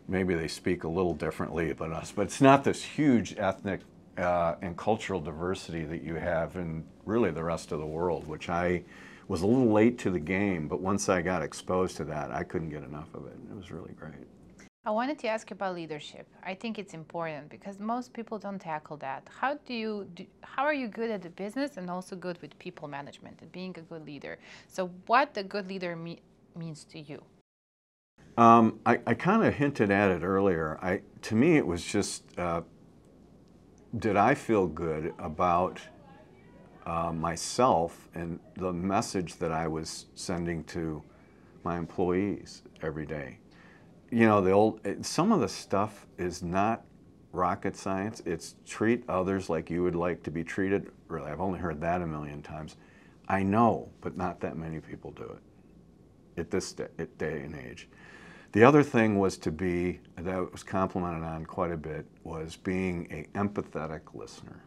maybe they speak a little differently than us, but it's not this huge ethnic and cultural diversity that you have in really the rest of the world, which I was a little late to the game, but once I got exposed to that, I couldn't get enough of it. It was really great. I wanted to ask about leadership. I think it's important because most people don't tackle that. How are you good at the business and also good with people management and being a good leader? So what a good leader means to you? I kind of hinted at it earlier. To me, it was just, did I feel good about myself and the message that I was sending to my employees every day? You know, some of the stuff is not rocket science. It's treat others like you would like to be treated. Really, I've only heard that a million times. I know, but not that many people do it at this day and age. The other thing was that was complimented on quite a bit, was being an empathetic listener.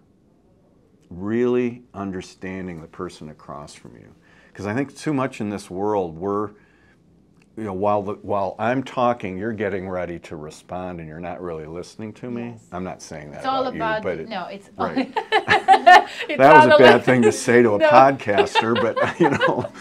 Really understanding the person across from you. Because I think too much in this world, while I'm talking, you're getting ready to respond and you're not really listening to me. Yes. I'm not saying that It's all about you, about, no, it's right. it's That was a all bad thing to say to a No. podcaster, but you know.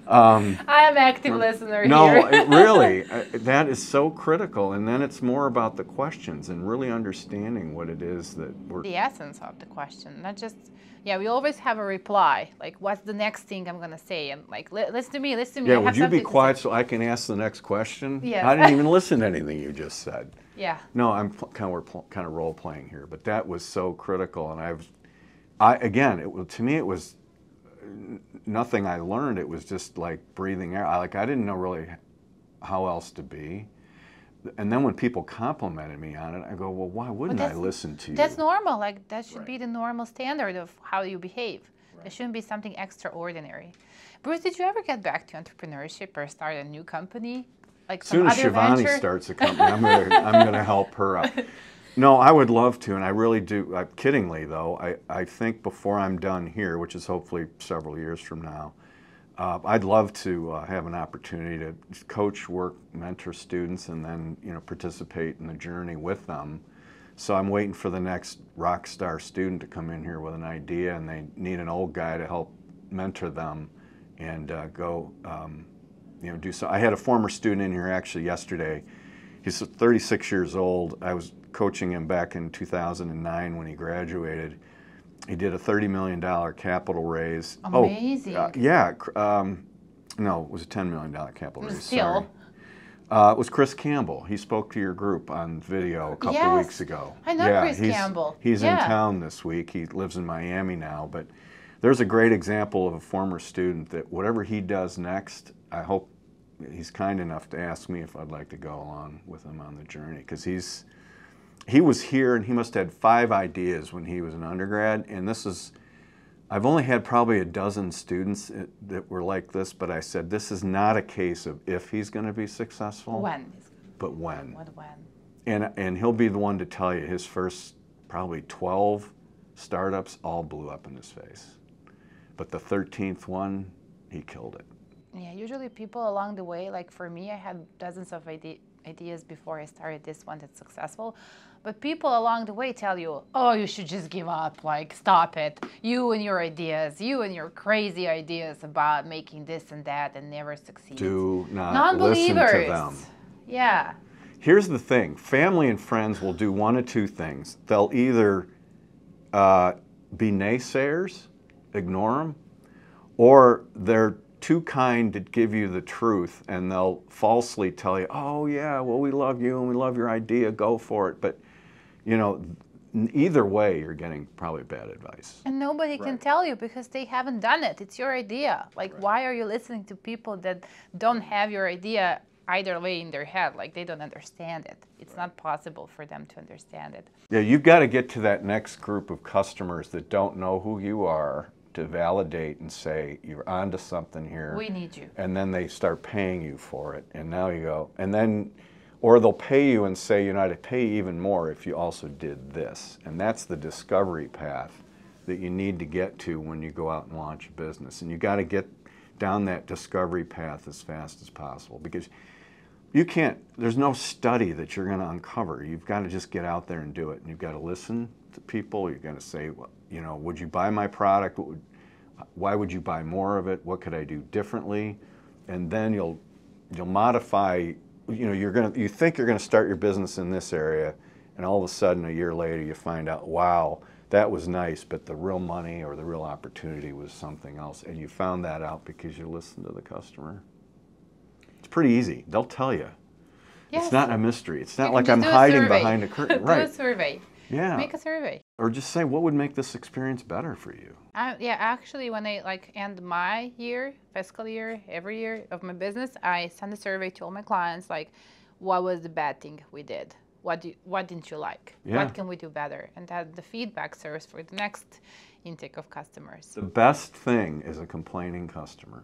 I am active listener No, here. really, that is so critical. And then it's more about the questions and really understanding what it is that we're... The essence of the question, not just, we always have a reply, like what's the next thing I'm going to say, and like, listen to me, listen to me. Yeah, I have would you be something to quiet say. so I can ask the next question? Yes. I didn't even listen to anything you just said. Yeah. No, we're kind of role playing here, but that was so critical. And to me, it was nothing I learned. It was just like breathing air. I didn't know really how else to be. And then when people complimented me on it, I go, well, why wouldn't I listen to you? That's normal. Like that should Right. be the normal standard of how you behave. Right. There shouldn't be something extraordinary. Bruce, did you ever get back to entrepreneurship or start a new company? Like As soon as Shivani starts a company, I'm gonna help her out. No, I would love to, and I really do. Kiddingly, though, I think before I'm done here, which is hopefully several years from now, I'd love to have an opportunity to coach, work, mentor students, and then participate in the journey with them. So I'm waiting for the next rock star student to come in here with an idea, and they need an old guy to help mentor them and go do so. I had a former student in here actually yesterday. He's 36 years old. I was coaching him back in 2009 when he graduated. He did a $30 million capital raise. Amazing. No, it was a $10 million capital raise. Still. Sorry. It was Chris Campbell. He spoke to your group on video a couple weeks ago. I know Chris Campbell. He's in town this week. He lives in Miami now. But there's a great example of a former student that whatever he does next, I hope he's kind enough to ask me if I'd like to go along with him on the journey. Because he was here and he must have had 5 ideas when he was an undergrad. And I've only had probably a dozen students that were like this, but I said, this is not a case of if he's going to be successful, but when. What when? And he'll be the one to tell you his first probably 12 startups all blew up in his face. But the 13th one, he killed it. Yeah, usually people along the way, like for me, I had dozens of ideas before I started this one that's successful. But people along the way tell you, oh, you should just give up, like, stop it. You and your ideas, you and your crazy ideas about making this and that and never succeed. Do not listen to them. Yeah. Here's the thing. Family and friends will do one of two things. They'll either be naysayers, ignore them, or they're too kind to give you the truth, and they'll falsely tell you, oh yeah, well, we love you and we love your idea, go for it. But, you know, either way, you're getting probably bad advice. And nobody can tell you because they haven't done it. It's your idea. Like, why are you listening to people that don't have your idea either way in their head? Like, they don't understand it. It's not possible for them to understand it. Yeah, you've got to get to that next group of customers that don't know who you are to validate and say, you're onto something here. We need you. And then they start paying you for it. And now you go, and then, or they'll pay you and say, you know, I'd pay you even more if you also did this. And that's the discovery path that you need to get to when you go out and launch a business. And you got to get down that discovery path as fast as possible, because you can't, there's no study that you're going to uncover. You've got to just get out there and do it. And you've got to listen to people. You've got to say, well, you know, would you buy my product? Why would you buy more of it? What could I do differently? And then you'll modify. You know, you think you're going to start your business in this area, and all of a sudden, a year later, you find out, wow, that was nice, but the real money or the real opportunity was something else. And you found that out because you listened to the customer. It's pretty easy. They'll tell you. Yes. It's not a mystery. It's not like I'm hiding behind a curtain. Right. Do a survey. Yeah. Make a survey. Or just say, what would make this experience better for you? Yeah, actually, when I end my fiscal year, every year of my business, I send a survey to all my clients, like, what was the bad thing we did? What didn't you like? Yeah. What can we do better? And that the feedback serves for the next intake of customers. The best thing is a complaining customer.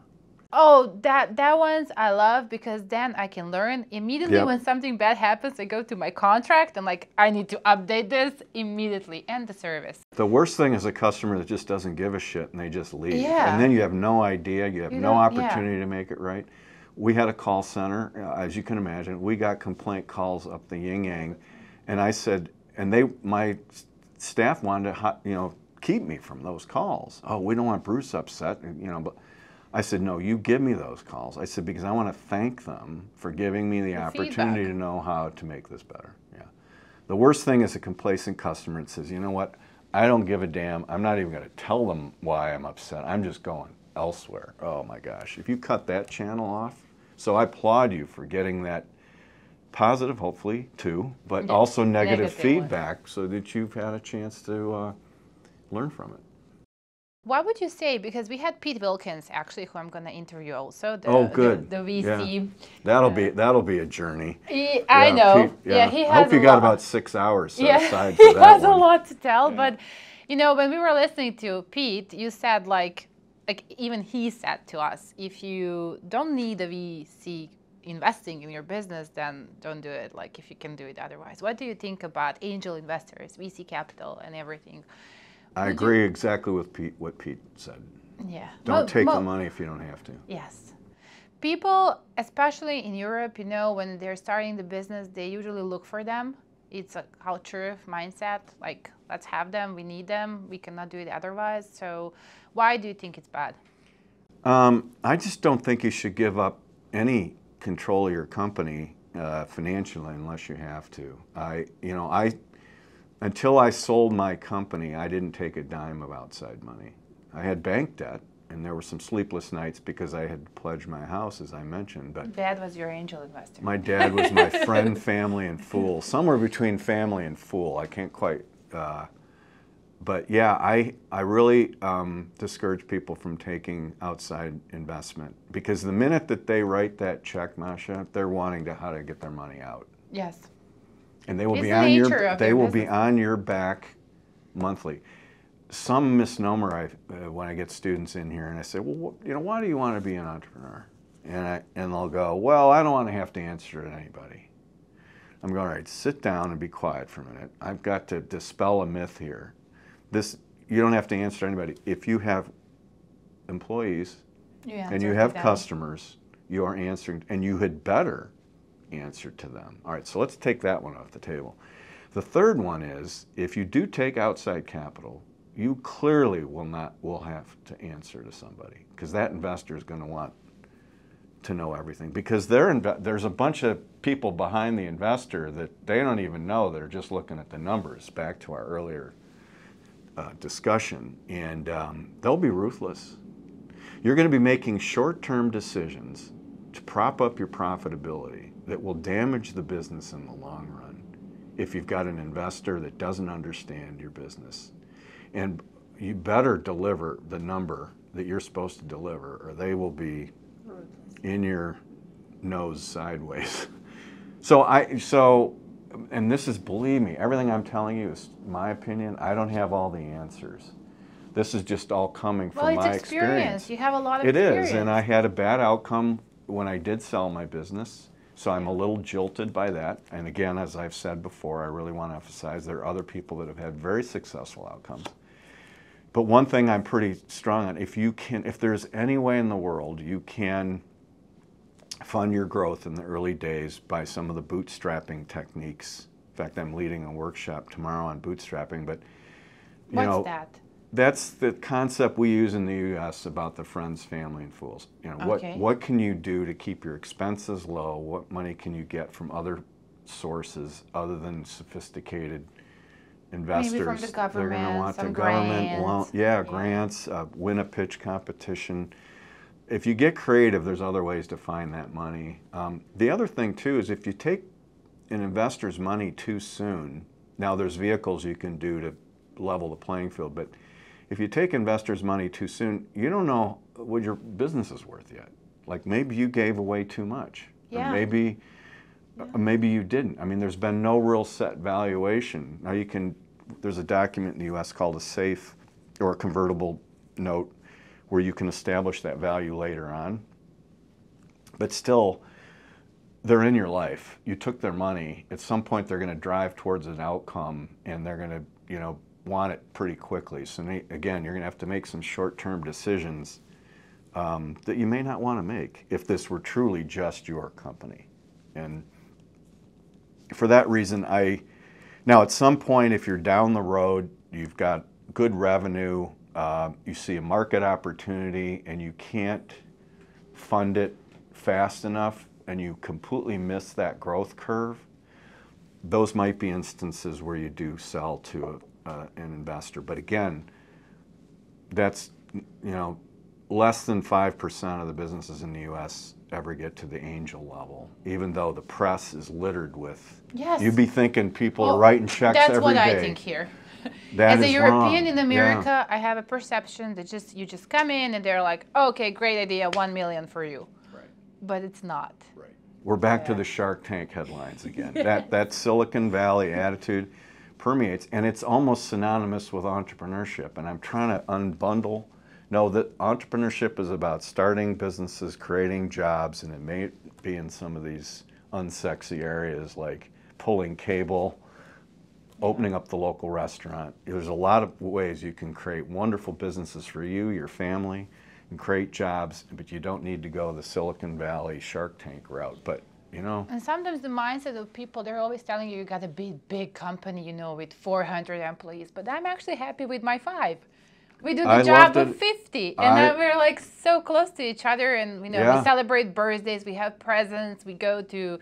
Oh, that ones I love, because then I can learn immediately. When something bad happens. I go to my contract and like, I need to update this immediately, and the service. The worst thing is a customer that just doesn't give a shit and they just leave. Yeah. And then you have no idea, you have no opportunity to make it right. We had a call center, as you can imagine. We got complaint calls up the yin-yang, and I said, and my staff wanted to, you know, keep me from those calls. Oh, we don't want Bruce upset, you know, but I said, no, you give me those calls. I said, because I want to thank them for giving me the opportunity to know how to make this better. Yeah. The worst thing is a complacent customer that says, you know what, I don't give a damn. I'm not even going to tell them why I'm upset. I'm just going elsewhere. Oh my gosh. If you cut that channel off, so I applaud you for getting that positive, hopefully, too, but also negative feedback so that you've had a chance to learn from it. What would you say? Because we had Pete Wilkins, actually, who I'm going to interview also. The VC. Yeah. That'll be a journey. I know. Pete, he has I hope you got about 6 hours set aside for that. He has a lot to tell. But, you know, when we were listening to Pete, you said, like even he said to us, if you don't need a VC investing in your business, then don't do it. Like, if you can do it otherwise. What do you think about angel investors, VC capital, and everything? I agree exactly with what Pete said. Yeah. Don't take the money if you don't have to. Yes. People, especially in Europe, you know, when they're starting the business, they usually look for them. It's a culture mindset, like, let's have them, we need them, we cannot do it otherwise. So why do you think it's bad? I just don't think you should give up any control of your company financially unless you have to. Until I sold my company, I didn't take a dime of outside money. I had bank debt, and there were some sleepless nights because I had pledged my house, as I mentioned. But Dad was your angel investor. My dad was my friend, family, and fool. Somewhere between family and fool. I can't quite. But yeah, I really discourage people from taking outside investment, because the minute that they write that check, Maša, they're wanting how to get their money out. Yes. And they will be on your back monthly. Some misnomer when I get students in here and I say, well, you know, why do you want to be an entrepreneur? And they'll go, well, I don't want to have to answer to anybody. I'm going, all right, sit down and be quiet for a minute. I've got to dispel a myth here. You don't have to answer to anybody. If you have employees and you have customers, you are answering, and you had better answer to them. All right, so let's take that one off the table. The third one is, if you do take outside capital, you clearly will have to answer to somebody, because that investor is going to want to know everything, because there's a bunch of people behind the investor that they don't even know. They're just looking at the numbers, back to our earlier discussion, and they'll be ruthless. You're going to be making short-term decisions to prop up your profitability that will damage the business in the long run if you've got an investor that doesn't understand your business. And you better deliver the number that you're supposed to deliver, or they will be in your nose sideways. And this is, believe me, everything I'm telling you is my opinion. I don't have all the answers. This is just all coming from my experience. You have a lot of experience. It is, and I had a bad outcome when I did sell my business, so I'm a little jilted by that. And again, as I've said before, I really want to emphasize there are other people that have had very successful outcomes. But one thing I'm pretty strong on, if there's any way in the world you can fund your growth in the early days by some of the bootstrapping techniques. In fact, I'm leading a workshop tomorrow on bootstrapping, but what's that? That's the concept we use in the U.S. about the friends, family, and fools. What can you do to keep your expenses low? What money can you get from other sources other than sophisticated investors? Maybe from the government. They're going to want some the grants. government loan, grants, win a pitch competition. If you get creative, there's other ways to find that money. The other thing too is if you take an investor's money too soon, now there's vehicles you can do to level the playing field, but if you take investors' money too soon, you don't know what your business is worth yet. Like maybe you gave away too much, or maybe you didn't. I mean, there's been no real set valuation. Now there's a document in the U.S. called a SAFE, or a convertible note, where you can establish that value later on. But still, they're in your life. You took their money. At some point, they're going to drive towards an outcome, and they're going to, want it pretty quickly. So again, you're going to have to make some short-term decisions that you may not want to make if this were truly just your company. And for that reason, now at some point, if you're down the road, you've got good revenue, you see a market opportunity and you can't fund it fast enough and you completely miss that growth curve, those might be instances where you do sell to an investor. But again, that's less than 5% of the businesses in the U.S. ever get to the angel level, even though the press is littered with. Yes. You'd be thinking people are writing checks every day. That's what I think here. As a European in America, I have a perception that you just come in and they're like, okay, great idea, 1 million for you. Right. But it's not. Right. We're back to the Shark Tank headlines again. That Silicon Valley attitude permeates, and it's almost synonymous with entrepreneurship. And I'm trying to unbundle. No, that entrepreneurship is about starting businesses, creating jobs, and it may be in some of these unsexy areas like pulling cable, opening up the local restaurant. There's a lot of ways you can create wonderful businesses for you, your family, and create jobs, but you don't need to go the Silicon Valley Shark Tank route. But and sometimes the mindset of people, they're always telling you got a big company, with 400 employees, but I'm actually happy with my 5. We do the job of 50, and then we're like so close to each other, and we celebrate birthdays, we have presents, we go to,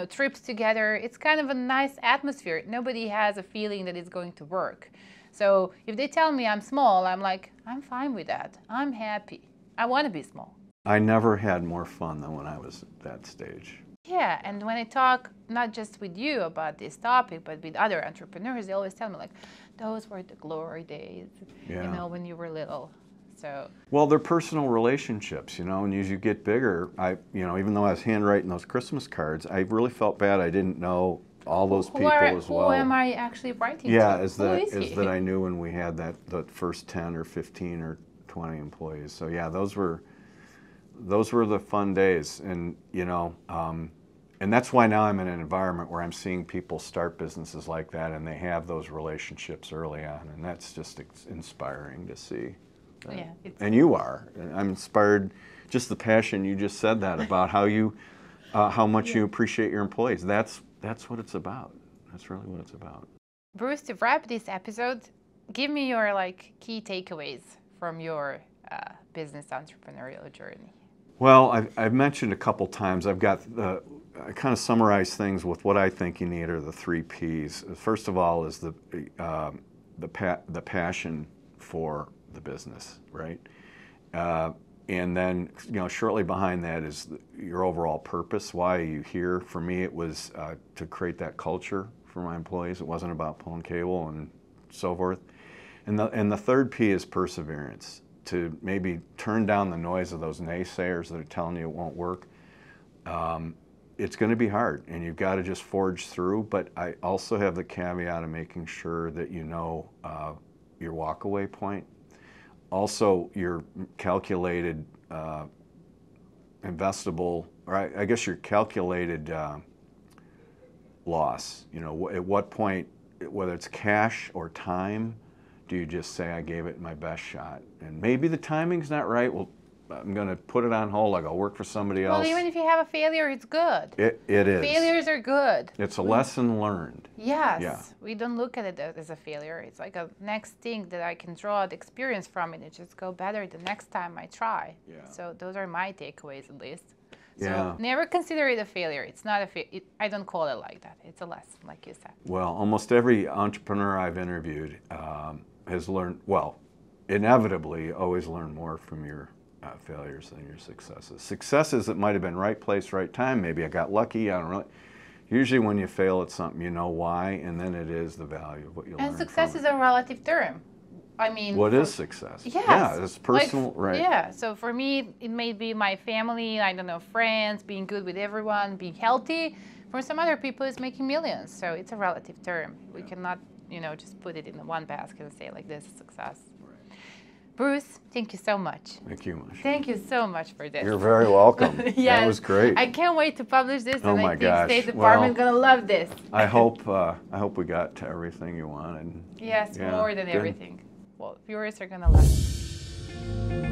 trips together. It's kind of a nice atmosphere. Nobody has a feeling that it's going to work. So if they tell me I'm small, I'm like, I'm fine with that. I'm happy. I want to be small. I never had more fun than when I was at that stage. Yeah, and when I talk, not just with you about this topic, but with other entrepreneurs, they always tell me, like, those were the glory days, when you were little. So. Well, they're personal relationships, and as you get bigger, even though I was handwriting those Christmas cards, I really felt bad I didn't know all those people as well. Who am I actually writing to? As that I knew when we had the first 10 or 15 or 20 employees. So yeah, those were the fun days, and and that's why now I'm in an environment where I'm seeing people start businesses like that, and they have those relationships early on, and that's just inspiring to see. And you are. I'm inspired, just the passion you just said that about how you how much you appreciate your employees. That's what it's about. That's really what it's about. Bruce, to wrap this episode, give me your key takeaways from your business entrepreneurial journey. Well, I've mentioned a couple times, I kind of summarize things with what I think you need are the 3 Ps. First of all is the passion for the business, right? And then, shortly behind that is your overall purpose. Why are you here? For me, it was to create that culture for my employees. It wasn't about pulling cable and so forth. And the 3rd P is perseverance. To maybe turn down the noise of those naysayers that are telling you it won't work. It's going to be hard, and you've got to just forge through. But I also have the caveat of making sure that you know your walkaway point. Also, your calculated investable, or I guess your calculated loss. At what point, whether it's cash or time, do you just say, I gave it my best shot? And maybe the timing's not right. Well, I'm going to put it on hold. I'll go work for somebody else. Well, even if you have a failure, it's good. It is. Failures are good. It's a lesson learned. Yes. Yeah. We don't look at it as a failure. It's like a next thing that I can draw the experience from it and just go better the next time I try. Yeah. So those are my takeaways at least. So Yeah. never consider it a failure. It's not I don't call it like that. It's a lesson, like you said. Well, almost every entrepreneur I've interviewed has learned, well, inevitably always learn more from your failures than your successes. Successes, it might have been right place, right time. Maybe I got lucky. I don't really. Usually when you fail at something, you know why, and then it is the value of what you learn. And success is a relative term. I mean, what is success? Yes. Yeah, it's personal, right? Yeah. So for me, it may be my family, I don't know, friends, being good with everyone, being healthy. For some other people, it's making millions. So it's a relative term. We cannot, just put it in one basket and say like this is success. Right. Bruce, thank you so much. Thank you, Maša. Thank you so much for this. You're very welcome. Yes. That was great. I can't wait to publish this, Oh and my I think gosh. State Department gonna love this. I hope we got to everything you wanted. Yes, Yeah, more than good. everything. Well, viewers are gonna love it.